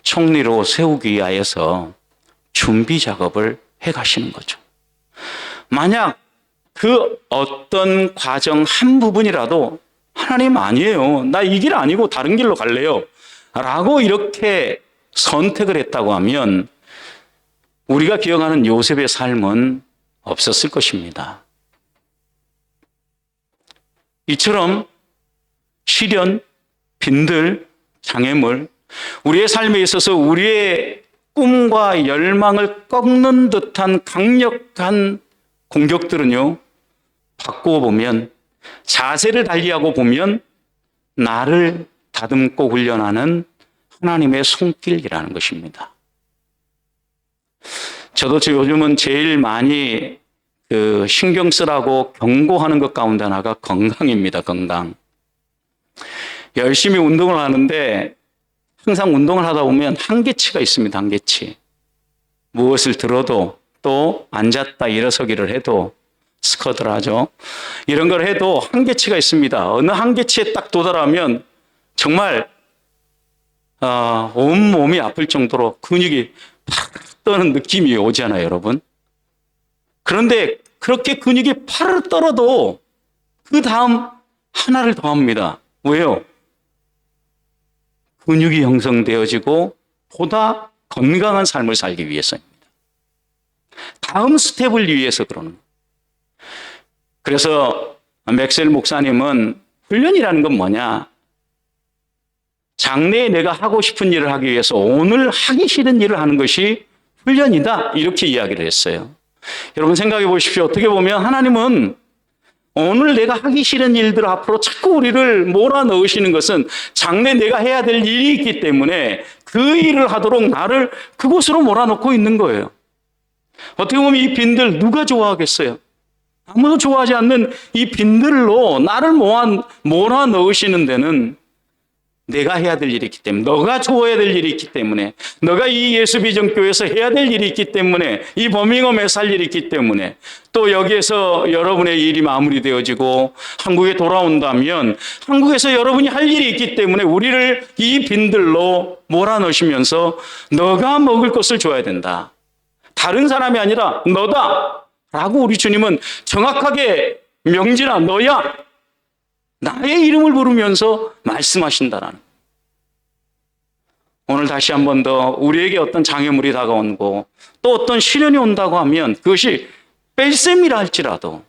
[SPEAKER 3] 총리로 세우기 위하여서 준비 작업을 해가시는 거죠. 만약 그 어떤 과정 한 부분이라도 하나님 아니에요, 나 이 길 아니고 다른 길로 갈래요 라고 이렇게 선택을 했다고 하면 우리가 기억하는 요셉의 삶은 없었을 것입니다. 이처럼 시련, 빈들, 장애물, 우리의 삶에 있어서 우리의 꿈과 열망을 꺾는 듯한 강력한 공격들은요, 바꾸어 보면, 자세를 달리하고 보면 나를 다듬고 훈련하는 하나님의 손길이라는 것입니다. 저도 요즘은 제일 많이 신경 쓰라고 경고하는 것 가운데 하나가 건강입니다. 건강. 열심히 운동을 하는데 항상 운동을 하다 보면 한계치가 있습니다. 한계치. 무엇을 들어도 또 앉았다 일어서기를 해도 스쿼트를 하죠. 이런 걸 해도 한계치가 있습니다. 어느 한계치에 딱 도달하면 정말 온 몸이 아플 정도로 근육이 팍 떠는 느낌이 오잖아요, 여러분. 그런데 그렇게 근육이 파르르 떨어도 그 다음 하나를 더 합니다. 왜요? 근육이 형성되어지고 보다 건강한 삶을 살기 위해서입니다. 다음 스텝을 위해서 그러는 거예요. 그래서 맥셀 목사님은 훈련이라는 건 뭐냐? 장래에 내가 하고 싶은 일을 하기 위해서 오늘 하기 싫은 일을 하는 것이 훈련이다. 이렇게 이야기를 했어요. 여러분 생각해 보십시오. 어떻게 보면 하나님은 오늘 내가 하기 싫은 일들 앞으로 자꾸 우리를 몰아넣으시는 것은 장래 내가 해야 될 일이 있기 때문에 그 일을 하도록 나를 그곳으로 몰아넣고 있는 거예요. 어떻게 보면 이 빈들 누가 좋아하겠어요? 아무도 좋아하지 않는 이 빈들로 나를 몰아넣으시는 데는 내가 해야 될 일이 있기 때문에, 너가 좋아해야 될 일이 있기 때문에, 너가 이 예수비전교회에서 해야 될 일이 있기 때문에, 이 버밍엄에 살 일이 있기 때문에, 또 여기에서 여러분의 일이 마무리되어지고 한국에 돌아온다면 한국에서 여러분이 할 일이 있기 때문에 우리를 이 빈들로 몰아넣으시면서 너가 먹을 것을 줘야 된다. 다른 사람이 아니라 너다. 라고 우리 주님은 정확하게 명진아 너야. 나의 이름을 부르면서 말씀하신다라는. 오늘 다시 한 번 더 우리에게 어떤 장애물이 다가오고 또 어떤 시련이 온다고 하면 그것이 뺄셈이라 할지라도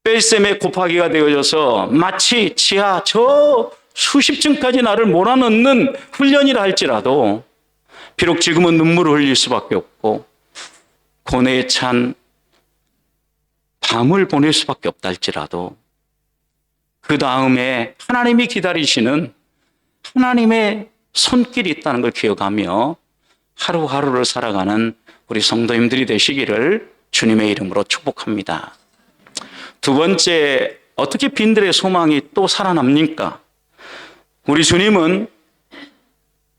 [SPEAKER 3] 뺄셈의 곱하기가 되어져서 마치 지하 저 수십 층까지 나를 몰아넣는 훈련이라 할지라도 비록 지금은 눈물을 흘릴 수밖에 없고 고뇌에 찬 밤을 보낼 수밖에 없다 할지라도 그 다음에 하나님이 기다리시는 하나님의 손길이 있다는 걸 기억하며 하루하루를 살아가는 우리 성도님들이 되시기를 주님의 이름으로 축복합니다. 두 번째, 어떻게 빈들의 소망이 또 살아납니까? 우리 주님은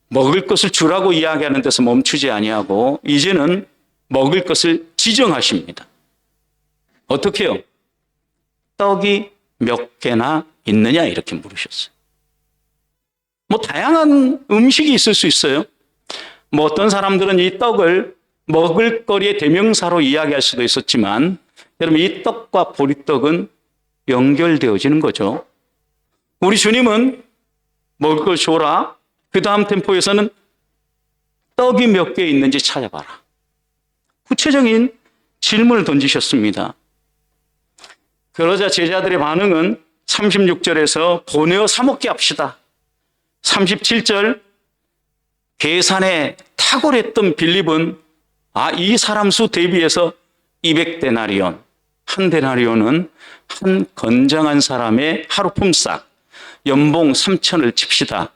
[SPEAKER 3] 먹을 것을 주라고 이야기하는 데서 멈추지 아니하고 이제는 먹을 것을 지정하십니다. 어떻게요? 떡이 몇 개나 있느냐 이렇게 물으셨어요. 뭐 다양한 음식이 있을 수 있어요. 뭐 어떤 사람들은 이 떡을 먹을거리의 대명사로 이야기할 수도 있었지만 여러분 이 떡과 보리떡은 연결되어지는 거죠. 우리 주님은 먹을 걸 줘라. 그 다음 템포에서는 떡이 몇 개 있는지 찾아봐라. 구체적인 질문을 던지셨습니다. 그러자 제자들의 반응은 36절에서 보내어 사 먹게 합시다. 37절 계산에 탁월했던 빌립은 이 사람 수 대비해서 200데나리온, 한 데나리온은 한 건장한 사람의 하루 품삯, 연봉 3천을 칩시다.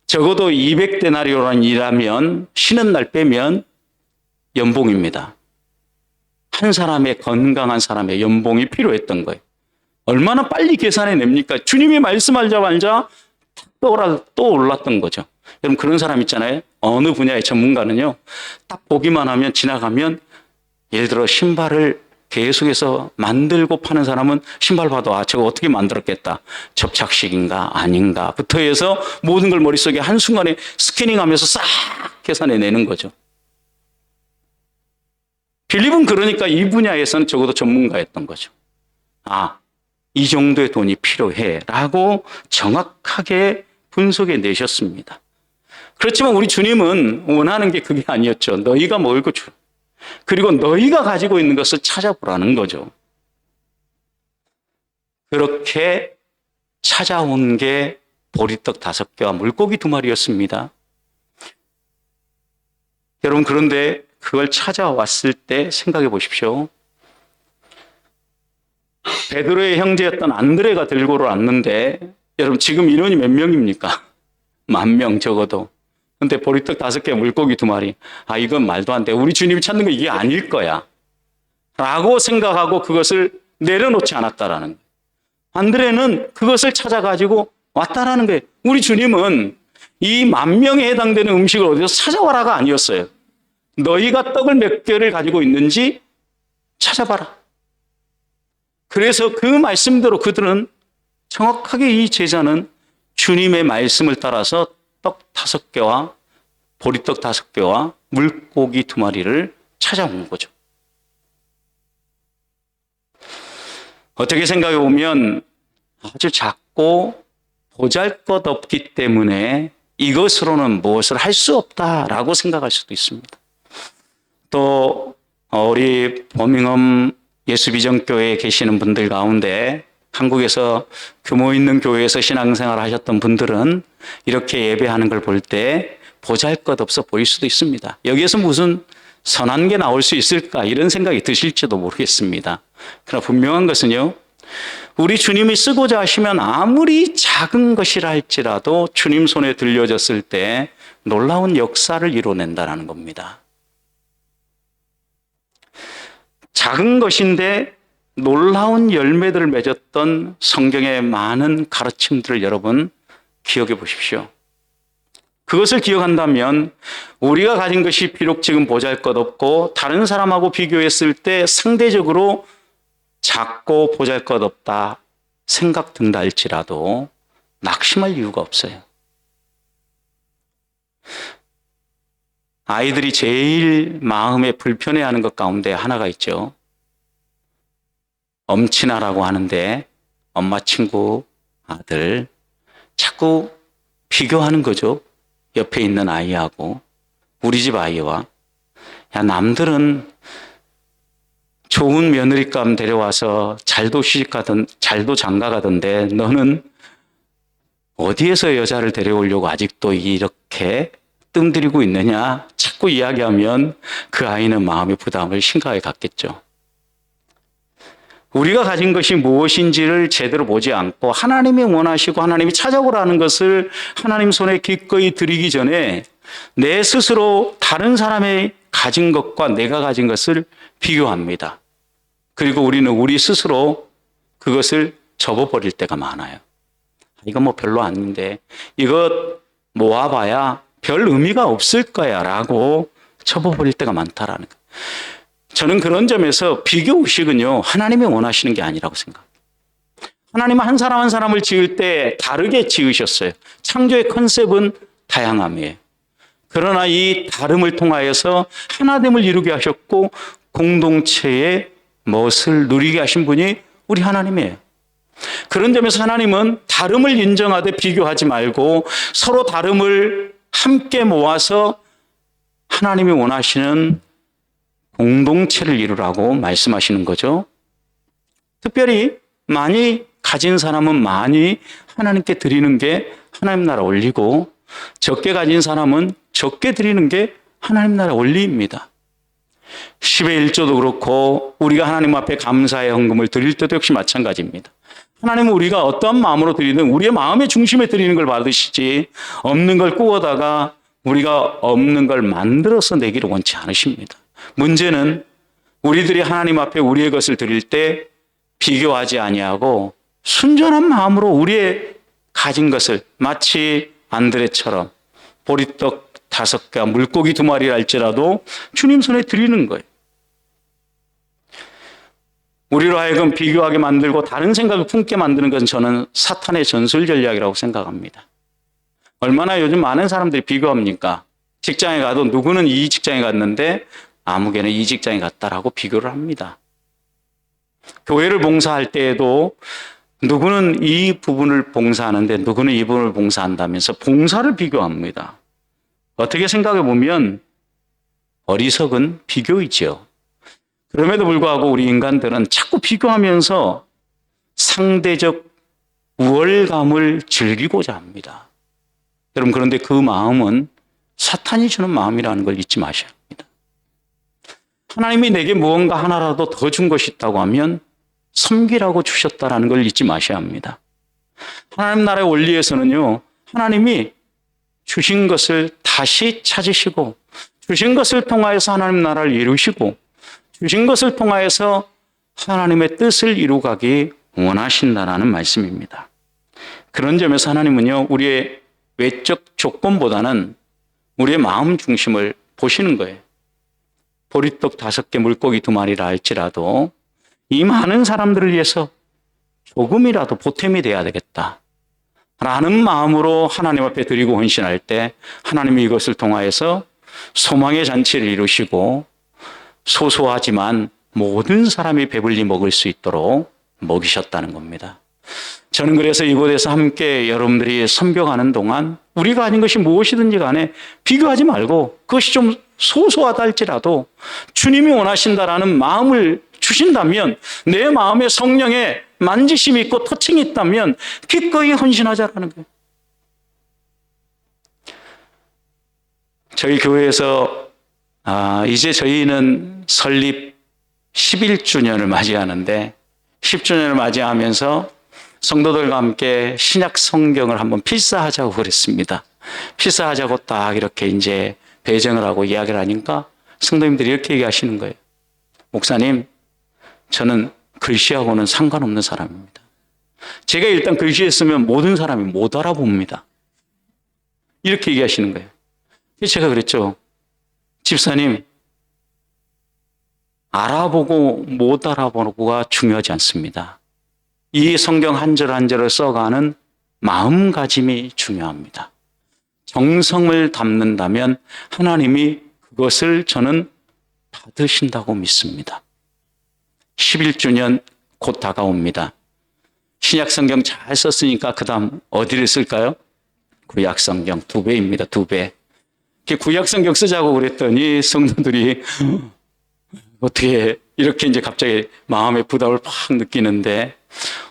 [SPEAKER 3] 적어도 200데나리온 일하면 쉬는 날 빼면 연봉입니다. 한 사람의 건강한 사람의 연봉이 필요했던 거예요. 얼마나 빨리 계산해 냅니까? 주님이 말씀하자마자 또 올랐던 거죠. 여러분 그런 사람 있잖아요. 어느 분야의 전문가는요. 딱 보기만 하면 지나가면 예를 들어 신발을 계속해서 만들고 파는 사람은 신발 봐도 저거 어떻게 만들었겠다. 접착식인가 아닌가 부터 해서 모든 걸 머릿속에 한순간에 스캐닝하면서 싹 계산해 내는 거죠. 빌립은 그러니까 이 분야에서는 적어도 전문가였던 거죠. 이 정도의 돈이 필요해 라고 정확하게 분석해 내셨습니다. 그렇지만 우리 주님은 원하는 게 그게 아니었죠. 너희가 먹을 거 줘. 그리고 너희가 가지고 있는 것을 찾아보라는 거죠. 그렇게 찾아온 게 보리떡 5개와 물고기 2마리였습니다. 여러분 그런데 그걸 찾아왔을 때 생각해 보십시오. 베드로의 형제였던 안드레가 들고 왔는데 여러분 지금 인원이 몇 명입니까? 10,000명 적어도. 근데 보리떡 5개, 물고기 2마리. 이건 말도 안 돼. 우리 주님이 찾는 거 이게 아닐 거야. 라고 생각하고 그것을 내려놓지 않았다라는 거예요. 안드레는 그것을 찾아가지고 왔다라는 거예요. 우리 주님은 이 10,000명에 해당되는 음식을 어디서 찾아와라가 아니었어요. 너희가 떡을 몇 개를 가지고 있는지 찾아봐라. 그래서 그 말씀대로 그들은 정확하게 이 제자는 주님의 말씀을 따라서 떡 5개와 보리떡 5개와 물고기 2마리를 찾아온 거죠. 어떻게 생각해 보면 아주 작고 보잘것없기 때문에 이것으로는 무엇을 할 수 없다라고 생각할 수도 있습니다. 또 우리 버밍엄 예수비전교회에 계시는 분들 가운데 한국에서 규모 있는 교회에서 신앙생활을 하셨던 분들은 이렇게 예배하는 걸 볼 때 보잘것없어 보일 수도 있습니다. 여기에서 무슨 선한 게 나올 수 있을까 이런 생각이 드실지도 모르겠습니다. 그러나 분명한 것은요, 우리 주님이 쓰고자 하시면 아무리 작은 것이라 할지라도 주님 손에 들려졌을 때 놀라운 역사를 이뤄낸다는 겁니다. 작은 것인데 놀라운 열매들을 맺었던 성경의 많은 가르침들을 여러분 기억해 보십시오. 그것을 기억한다면 우리가 가진 것이 비록 지금 보잘것없고 다른 사람하고 비교했을 때 상대적으로 작고 보잘것없다 생각된다 할지라도 낙심할 이유가 없어요. 아이들이 제일 마음에 불편해하는 것 가운데 하나가 있죠. 엄친아라고 하는데 엄마 친구 아들 자꾸 비교하는 거죠. 옆에 있는 아이하고 우리 집 아이와. 야, 남들은 좋은 며느리감 데려와서 잘도 시집가던 잘도 장가가던데 너는 어디에서 여자를 데려오려고 아직도 이렇게 뜸들이고 있느냐 자꾸 이야기하면 그 아이는 마음의 부담을 심각하게 갖겠죠. 우리가 가진 것이 무엇인지를 제대로 보지 않고 하나님이 원하시고 하나님이 찾아오라는 것을 하나님 손에 기꺼이 드리기 전에 내 스스로 다른 사람의 가진 것과 내가 가진 것을 비교합니다. 그리고 우리는 우리 스스로 그것을 접어버릴 때가 많아요. 이거 뭐 별로 아닌데 이거 모아봐야 별 의미가 없을 거야 라고 접어버릴 때가 많다라는 거예요. 저는 그런 점에서 비교의식은요, 하나님이 원하시는 게 아니라고 생각합니다. 하나님은 한 사람 한 사람을 지을 때 다르게 지으셨어요. 창조의 컨셉은 다양함이에요. 그러나 이 다름을 통하여서 하나됨을 이루게 하셨고 공동체의 멋을 누리게 하신 분이 우리 하나님이에요. 그런 점에서 하나님은 다름을 인정하되 비교하지 말고 서로 다름을 함께 모아서 하나님이 원하시는 공동체를 이루라고 말씀하시는 거죠. 특별히 많이 가진 사람은 많이 하나님께 드리는 게 하나님 나라 원리고 적게 가진 사람은 적게 드리는 게 하나님 나라 원리입니다. 10의 1조도 그렇고 우리가 하나님 앞에 감사의 헌금을 드릴 때도 역시 마찬가지입니다. 하나님은 우리가 어떠한 마음으로 드리든 우리의 마음의 중심에 드리는 걸 받으시지 없는 걸 꾸어다가 우리가 없는 걸 만들어서 내기를 원치 않으십니다. 문제는 우리들이 하나님 앞에 우리의 것을 드릴 때 비교하지 아니하고 순전한 마음으로 우리의 가진 것을 마치 안드레처럼 보리떡 5개와 물고기 2마리 할지라도 주님 손에 드리는 거예요. 우리로 하여금 비교하게 만들고 다른 생각을 품게 만드는 것은 저는 사탄의 전술 전략이라고 생각합니다. 얼마나 요즘 많은 사람들이 비교합니까? 직장에 가도 누구는 이 직장에 갔는데 아무개는 이 직장에 갔다라고 비교를 합니다. 교회를 봉사할 때에도 누구는 이 부분을 봉사하는데 누구는 이 부분을 봉사한다면서 봉사를 비교합니다. 어떻게 생각해 보면 어리석은 비교이죠. 그럼에도 불구하고 우리 인간들은 자꾸 비교하면서 상대적 우월감을 즐기고자 합니다. 여러분, 그런데 그 마음은 사탄이 주는 마음이라는 걸 잊지 마셔야 합니다. 하나님이 내게 무언가 하나라도 더 준 것이 있다고 하면 섬기라고 주셨다는 걸 잊지 마셔야 합니다. 하나님 나라의 원리에서는요, 하나님이 주신 것을 다시 찾으시고 주신 것을 통하여서 하나님 나라를 이루시고 주신 것을 통하여서 하나님의 뜻을 이루가기 원하신다라는 말씀입니다. 그런 점에서 하나님은요, 우리의 외적 조건보다는 우리의 마음 중심을 보시는 거예요. 보리떡 5개, 물고기 2마리라 할지라도 이 많은 사람들을 위해서 조금이라도 보탬이 돼야 되겠다 라는 마음으로 하나님 앞에 드리고 헌신할 때 하나님이 이것을 통하여서 소망의 잔치를 이루시고 소소하지만 모든 사람이 배불리 먹을 수 있도록 먹이셨다는 겁니다. 저는 그래서 이곳에서 함께 여러분들이 선교하는 동안 우리가 아닌 것이 무엇이든지 간에 비교하지 말고 그것이 좀 소소하다 할지라도 주님이 원하신다라는 마음을 주신다면 내 마음에 성령의 만지심이 있고 터칭이 있다면 기꺼이 헌신하자라는 거예요. 저희 교회에서 이제 저희는 설립 11주년을 맞이하는데 10주년을 맞이하면서 성도들과 함께 신약 성경을 한번 필사하자고 그랬습니다. 필사하자고 딱 이렇게 이제 배정을 하고 이야기를 하니까 성도님들이 이렇게 얘기하시는 거예요. 목사님, 저는 글씨하고는 상관없는 사람입니다. 제가 일단 글씨에 쓰면 모든 사람이 못 알아봅니다. 이렇게 얘기하시는 거예요. 제가 그랬죠. 집사님, 알아보고 못 알아보고가 중요하지 않습니다. 이 성경 한 절 한 절을 써가는 마음가짐이 중요합니다. 정성을 담는다면 하나님이 그것을 저는 받으신다고 믿습니다. 11주년 곧 다가옵니다. 신약성경 잘 썼으니까 그 다음 어디를 쓸까요? 구약성경 2배입니다. 2배. 구약성경 쓰자고 그랬더니 성도들이 어떻게 이렇게 이제 갑자기 마음의 부담을 팍 느끼는데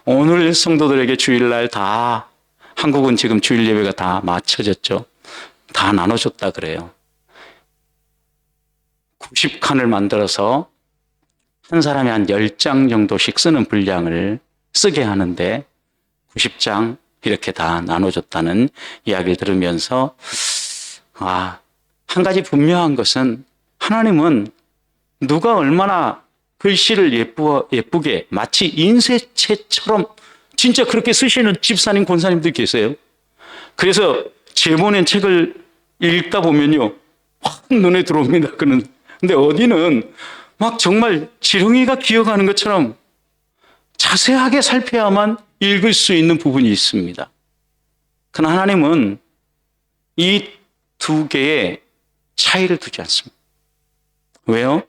[SPEAKER 3] 오늘 성도들에게 주일날 다 한국은 지금 주일 예배가 다 맞춰졌죠. 다 나눠줬다 그래요. 90칸을 만들어서 한 사람이 한 10장 정도씩 쓰는 분량을 쓰게 하는데 90장 이렇게 다 나눠줬다는 이야기를 들으면서 한 가지 분명한 것은 하나님은 누가 얼마나 글씨를 예쁘게 마치 인쇄체처럼 진짜 그렇게 쓰시는 집사님, 권사님들 계세요. 그래서 제보낸 책을 읽다 보면요, 확 눈에 들어옵니다. 근데 어디는 막 정말 지렁이가 기어가는 것처럼 자세하게 살펴야만 읽을 수 있는 부분이 있습니다. 그러나 하나님은 이 2개의 차이를 두지 않습니다. 왜요?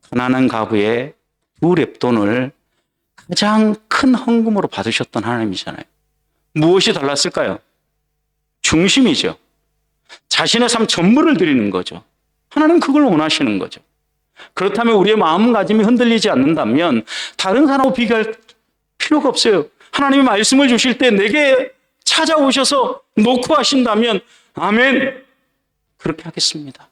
[SPEAKER 3] 가난한 가부의 2렙돈을 가장 큰 헌금으로 받으셨던 하나님이잖아요. 무엇이 달랐을까요? 중심이죠. 자신의 삶 전부를 드리는 거죠. 하나님은 그걸 원하시는 거죠. 그렇다면 우리의 마음가짐이 흔들리지 않는다면 다른 사람하고 비교할 필요가 없어요. 하나님이 말씀을 주실 때 내게 찾아오셔서 놓고 하신다면 아멘, 그렇게 하겠습니다.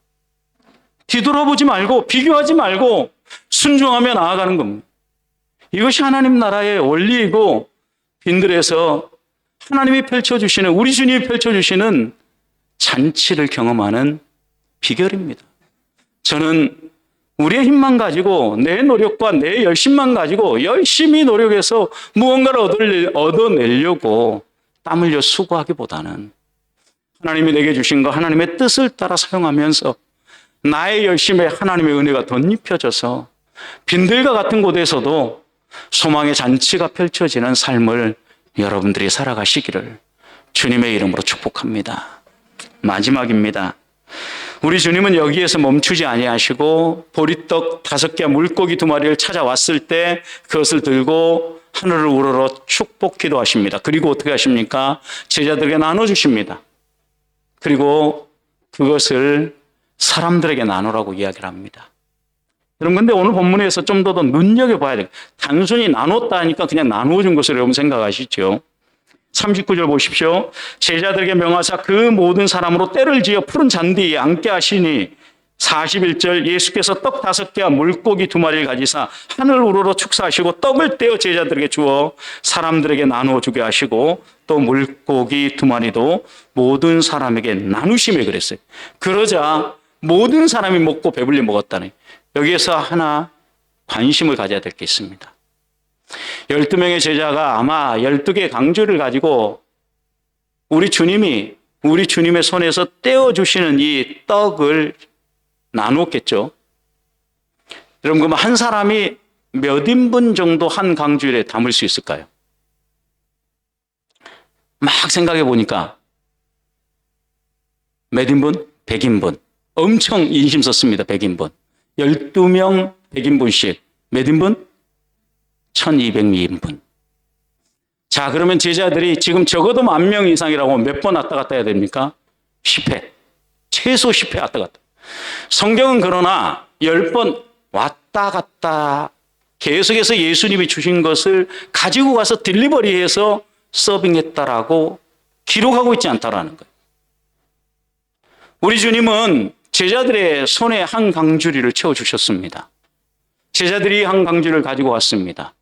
[SPEAKER 3] 뒤돌아보지 말고 비교하지 말고 순종하며 나아가는 겁니다. 이것이 하나님 나라의 원리이고 빈들에서 하나님이 펼쳐주시는, 우리 주님이 펼쳐주시는 잔치를 경험하는 비결입니다. 저는 우리의 힘만 가지고 내 노력과 내 열심만 가지고 열심히 노력해서 무언가를 얻어내려고 땀 흘려 수고하기보다는 하나님이 내게 주신 거 하나님의 뜻을 따라 사용하면서 나의 열심에 하나님의 은혜가 덧입혀져서 빈들과 같은 곳에서도 소망의 잔치가 펼쳐지는 삶을 여러분들이 살아가시기를 주님의 이름으로 축복합니다. 마지막입니다. 우리 주님은 여기에서 멈추지 아니하시고 보리떡 5개와 물고기 2마리를 찾아왔을 때 그것을 들고 하늘을 우러러 축복 기도하십니다. 그리고 어떻게 하십니까? 제자들에게 나눠주십니다. 그리고 그것을 사람들에게 나누라고 이야기를 합니다. 여러분, 근데 오늘 본문에서 좀 더 눈여겨봐야 돼요. 단순히 나눴다 하니까 그냥 나누어준 것으로 여러분 생각하시죠. 39절 보십시오. 제자들에게 명하사 그 모든 사람으로 때를 지어 푸른 잔디에 앉게 하시니 41절 예수께서 떡 5개와 물고기 2마리를 가지사 하늘 우러러 축사하시고 떡을 떼어 제자들에게 주어 사람들에게 나누어 주게 하시고 또 물고기 2마리도 모든 사람에게 나누시며 그랬어요. 그러자 모든 사람이 먹고 배불리 먹었다네. 여기에서 하나 관심을 가져야 될 게 있습니다. 12명의 제자가 아마 12개의 강주를 가지고 우리 주님의 손에서 떼어주시는 이 떡을 나누었겠죠. 여러분, 그럼 한 사람이 몇 인분 정도 한 강주일에 담을 수 있을까요? 막 생각해 보니까 몇 인분? 100인분. 엄청 인심 썼습니다. 100인분. 12명 100인분씩. 몇 인분? 1200인분. 자, 그러면 제자들이 지금 적어도 10,000명 이상이라고 몇 번 왔다 갔다 해야 됩니까? 10회. 최소 10회 왔다 갔다. 성경은 그러나 10번 왔다 갔다 계속해서 예수님이 주신 것을 가지고 가서 딜리버리해서 서빙했다라고 기록하고 있지 않다라는 거예요. 우리 주님은 제자들의 손에 한 강주리를 채워주셨습니다. 제자들이 한 강주리를 가지고 왔습니다.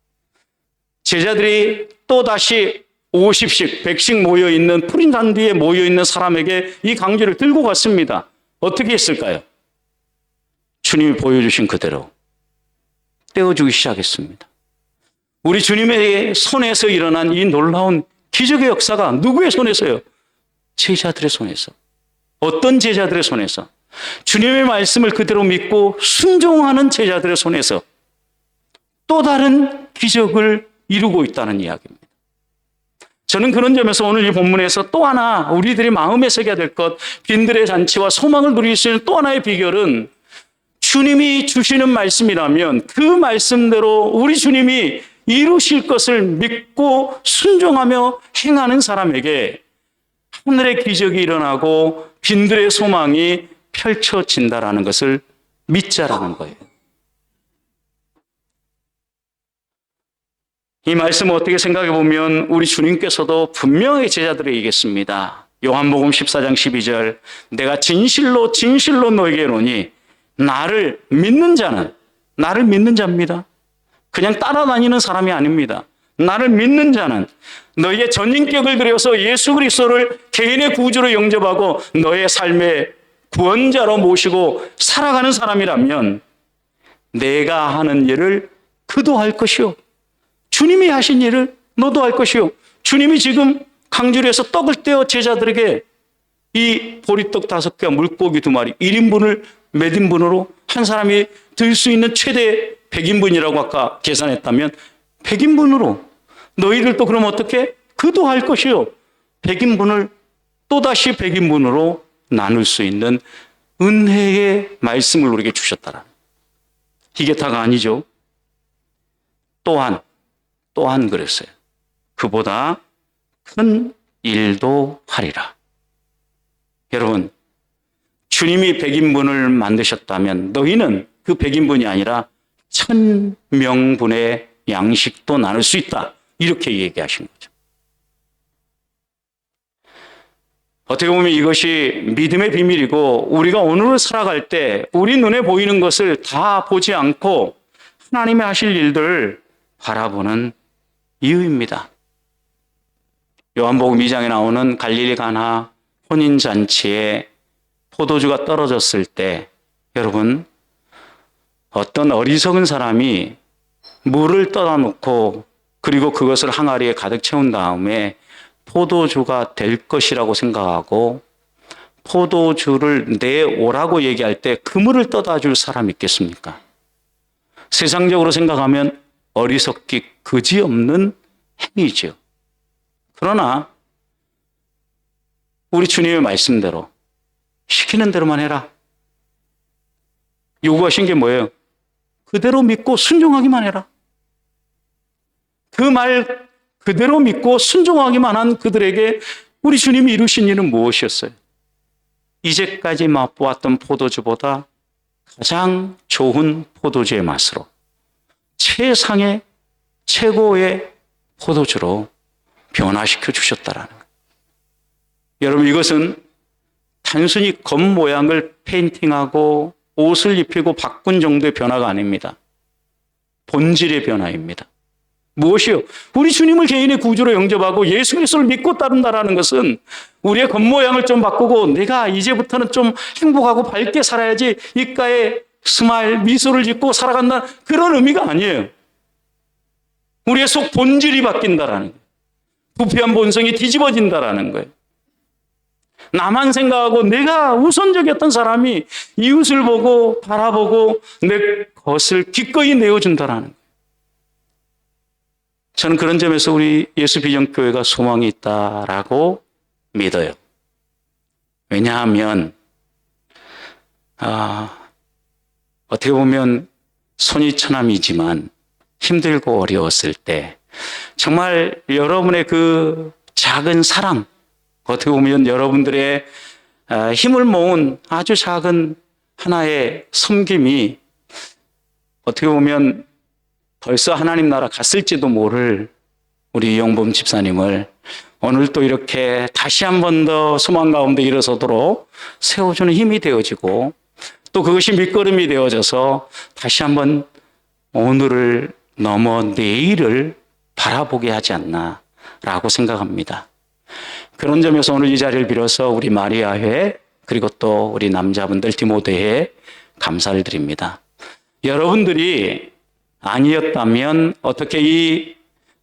[SPEAKER 3] 제자들이 또다시 50씩, 100씩 모여있는 푸른 산 뒤에 모여있는 사람에게 이 강주리를 들고 갔습니다. 어떻게 했을까요? 주님이 보여주신 그대로 떼어주기 시작했습니다. 우리 주님의 손에서 일어난 이 놀라운 기적의 역사가 누구의 손에서요? 제자들의 손에서. 어떤 제자들의 손에서? 주님의 말씀을 그대로 믿고 순종하는 제자들의 손에서 또 다른 기적을 이루고 있다는 이야기입니다. 저는 그런 점에서 오늘 이 본문에서 또 하나 우리들이 마음에 새겨야 될 것, 빈들의 잔치와 소망을 누릴 수 있는 또 하나의 비결은 주님이 주시는 말씀이라면 그 말씀대로 우리 주님이 이루실 것을 믿고 순종하며 행하는 사람에게 하늘의 기적이 일어나고 빈들의 소망이 펼쳐진다라는 것을 믿자라는 거예요. 이 말씀을 어떻게 생각해 보면 우리 주님께서도 분명히 제자들에게 얘기했습니다. 요한복음 14장 12절, 내가 진실로 진실로 너에게 이르노니 나를 믿는 자입니다. 그냥 따라다니는 사람이 아닙니다. 나를 믿는 자는 너희의 전인격을 들여서 예수 그리스도를 개인의 구주로 영접하고 너의 삶의 구원자로 모시고 살아가는 사람이라면 내가 하는 일을 그도 할 것이요. 주님이 하신 일을 너도 할 것이요. 주님이 지금 강주리에서 떡을 떼어 제자들에게 이 보리떡 5개와 물고기 2마리 1인분을 몇 인분으로 한 사람이 들 수 있는 최대 100인분이라고 아까 계산했다면 100인분으로 너희들도 그럼 어떻게? 그도 할 것이요. 100인분을 또다시 100인분으로 나눌 수 있는 은혜의 말씀을 우리에게 주셨다라. 이게 다가 아니죠. 또한 그랬어요. 그보다 큰 일도 하리라. 여러분, 주님이 100인분을 만드셨다면 너희는 그 100인분이 아니라 1000명분의 양식도 나눌 수 있다. 이렇게 얘기하신 거죠. 어떻게 보면 이것이 믿음의 비밀이고 우리가 오늘을 살아갈 때 우리 눈에 보이는 것을 다 보지 않고 하나님이 하실 일들을 바라보는 이유입니다. 요한복음 2장에 나오는 갈릴리 가나 혼인잔치에 포도주가 떨어졌을 때 여러분, 어떤 어리석은 사람이 물을 떠다 놓고 그리고 그것을 항아리에 가득 채운 다음에 포도주가 될 것이라고 생각하고 포도주를 내오라고 얘기할 때 그 물을 떠다 줄 사람이 있겠습니까? 세상적으로 생각하면 어리석기 그지없는 행위죠. 그러나 우리 주님의 말씀대로 시키는 대로만 해라. 요구하신 게 뭐예요? 그대로 믿고 순종하기만 해라. 그 말 그대로 믿고 순종하기만 한 그들에게 우리 주님이 이루신 일은 무엇이었어요? 이제까지 맛보았던 포도주보다 가장 좋은 포도주의 맛으로 최상의 최고의 포도주로 변화시켜 주셨다라는 거예요. 여러분, 이것은 단순히 겉모양을 페인팅하고 옷을 입히고 바꾼 정도의 변화가 아닙니다. 본질의 변화입니다. 무엇이요? 우리 주님을 개인의 구주로 영접하고 예수 그리스도를 믿고 따른다라는 것은 우리의 겉모양을 좀 바꾸고 내가 이제부터는 좀 행복하고 밝게 살아야지 입가에 스마일, 미소를 짓고 살아간다는 그런 의미가 아니에요. 우리의 속 본질이 바뀐다라는 거예요. 부패한 본성이 뒤집어진다라는 거예요. 나만 생각하고 내가 우선적이었던 사람이 이웃을 보고 바라보고 내 것을 기꺼이 내어준다라는 거예요. 저는 그런 점에서 우리 예수비전교회가 소망이 있다라고 믿어요. 왜냐하면 어떻게 보면 손이천함이지만 힘들고 어려웠을 때 정말 여러분의 그 작은 사랑, 어떻게 보면 여러분들의 힘을 모은 아주 작은 하나의 섬김이 어떻게 보면 벌써 하나님 나라 갔을지도 모를 우리 이영범 집사님을 오늘 또 이렇게 다시 한 번 더 소망 가운데 일어서도록 세워주는 힘이 되어지고 또 그것이 밑거름이 되어져서 다시 한번 오늘을 넘어 내일을 바라보게 하지 않나라고 생각합니다. 그런 점에서 오늘 이 자리를 빌어서 우리 마리아회 그리고 또 우리 남자분들 디모데에 감사를 드립니다. 여러분들이 아니었다면 어떻게 이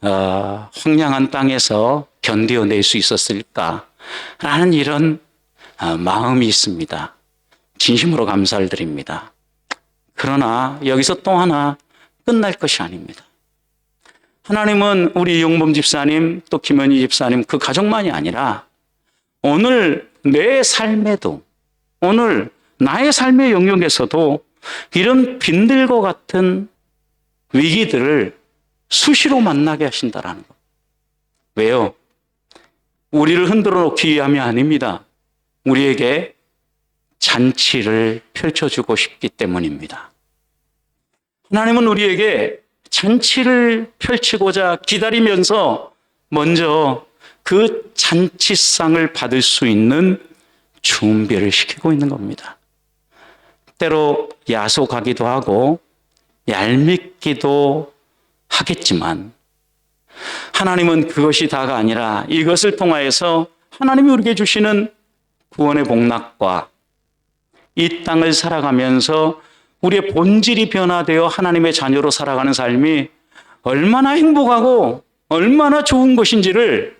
[SPEAKER 3] 황량한 땅에서 견뎌낼 수 있었을까라는 이런 마음이 있습니다. 진심으로 감사를 드립니다. 그러나 여기서 또 하나 끝날 것이 아닙니다. 하나님은 우리 용범 집사님 또 김현희 집사님 그 가족만이 아니라 오늘 내 삶에도 오늘 나의 삶의 영역에서도 이런 빈들과 같은 위기들을 수시로 만나게 하신다라는 것. 왜요? 우리를 흔들어 놓기 위함이 아닙니다. 우리에게 잔치를 펼쳐주고 싶기 때문입니다. 하나님은 우리에게 잔치를 펼치고자 기다리면서 먼저 그 잔치상을 받을 수 있는 준비를 시키고 있는 겁니다. 때로 야속하기도 하고 얄밉기도 하겠지만 하나님은 그것이 다가 아니라 이것을 통하여서 하나님이 우리에게 주시는 구원의 복락과 이 땅을 살아가면서 우리의 본질이 변화되어 하나님의 자녀로 살아가는 삶이 얼마나 행복하고 얼마나 좋은 것인지를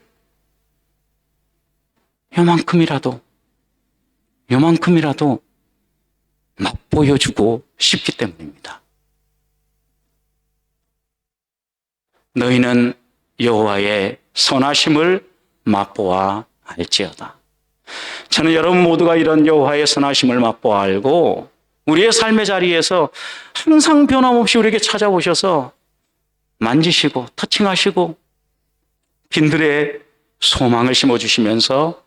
[SPEAKER 3] 요만큼이라도 맛보여주고 싶기 때문입니다. 너희는 여호와의 선하심을 맛보아 알지어다. 저는 여러분 모두가 이런 여호와의 선하심을 맛보아 알고 우리의 삶의 자리에서 항상 변함없이 우리에게 찾아오셔서 만지시고 터칭하시고 빈들에 소망을 심어주시면서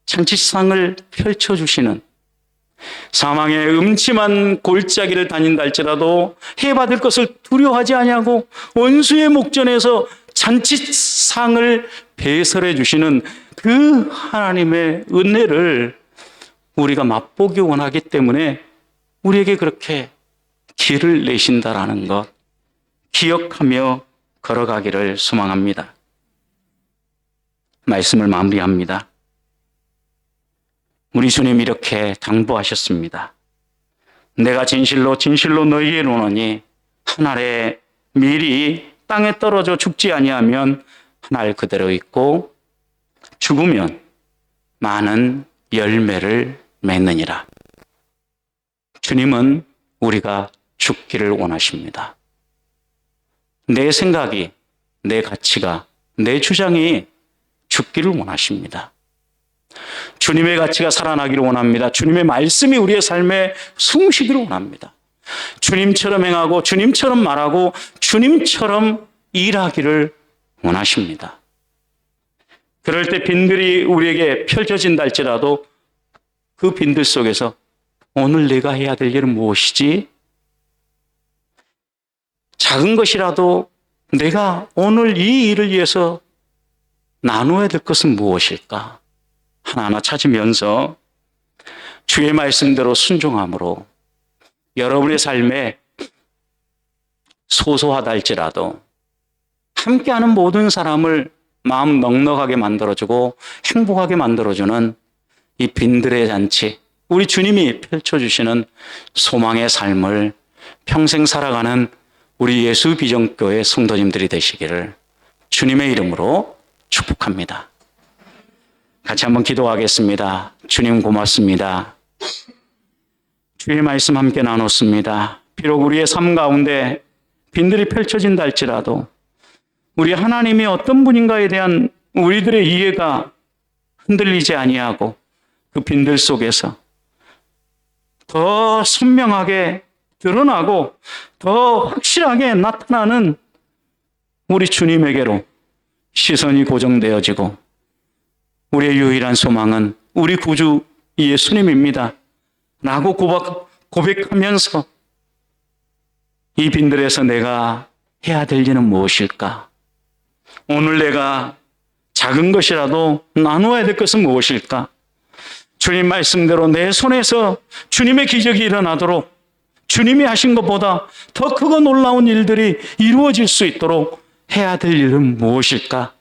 [SPEAKER 3] 잔치상을 펼쳐주시는 사망의 음침한 골짜기를 다닌다 할지라도 해받을 것을 두려워하지 아니하고 원수의 목전에서 잔치상을 배설해 주시는 그 하나님의 은혜를 우리가 맛보기 원하기 때문에 우리에게 그렇게 길을 내신다라는 것 기억하며 걸어가기를 소망합니다. 말씀을 마무리합니다. 우리 주님 이렇게 당부하셨습니다. 내가 진실로 진실로 너희에게 이르노니 한 알의 밀이 땅에 떨어져 죽지 아니하면 한 알 그대로 있고 죽으면 많은 열매를 맺느니라. 주님은 우리가 죽기를 원하십니다. 내 생각이, 내 가치가, 내 주장이 죽기를 원하십니다. 주님의 가치가 살아나기를 원합니다. 주님의 말씀이 우리의 삶에 숨쉬기를 원합니다. 주님처럼 행하고 주님처럼 말하고 주님처럼 일하기를 원하십니다. 그럴 때 빈들이 우리에게 펼쳐진다 할지라도 그 빈들 속에서 오늘 내가 해야 될 일은 무엇이지? 작은 것이라도 내가 오늘 이 일을 위해서 나누어야 될 것은 무엇일까? 하나하나 찾으면서 주의 말씀대로 순종함으로 여러분의 삶에 소소하다 할지라도 함께하는 모든 사람을 마음 넉넉하게 만들어주고 행복하게 만들어주는 이 빈들의 잔치, 우리 주님이 펼쳐주시는 소망의 삶을 평생 살아가는 우리 예수 비전교회 성도님들이 되시기를 주님의 이름으로 축복합니다. 같이 한번 기도하겠습니다. 주님 고맙습니다. 주의 말씀 함께 나눴습니다. 비록 우리의 삶 가운데 빈들이 펼쳐진다 할지라도 우리 하나님이 어떤 분인가에 대한 우리들의 이해가 흔들리지 아니하고 그 빈들 속에서 더 선명하게 드러나고 더 확실하게 나타나는 우리 주님에게로 시선이 고정되어지고 우리의 유일한 소망은 우리 구주 예수님입니다. 라고 고백하면서 이 빈들에서 내가 해야 될 일은 무엇일까? 오늘 내가 작은 것이라도 나누어야 될 것은 무엇일까? 주님 말씀대로 내 손에서 주님의 기적이 일어나도록 주님이 하신 것보다 더 크고 놀라운 일들이 이루어질 수 있도록 해야 될 일은 무엇일까?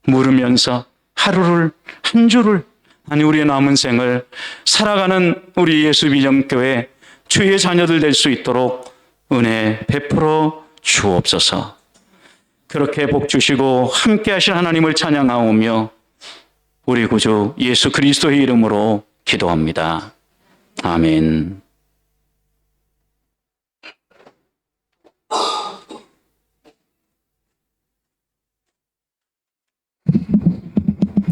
[SPEAKER 3] 물으면서 하루를, 한 주를, 아니 우리의 남은 생을 살아가는 우리 예수비전교회 주의 자녀들 될 수 있도록 은혜 베풀어 주옵소서. 그렇게 복 주시고 함께 하실 하나님을 찬양하오며 우리 구주 예수 그리스도의 이름으로 기도합니다. 아멘.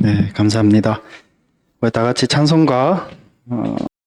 [SPEAKER 1] 네, 감사합니다. 우리 다 같이 찬송가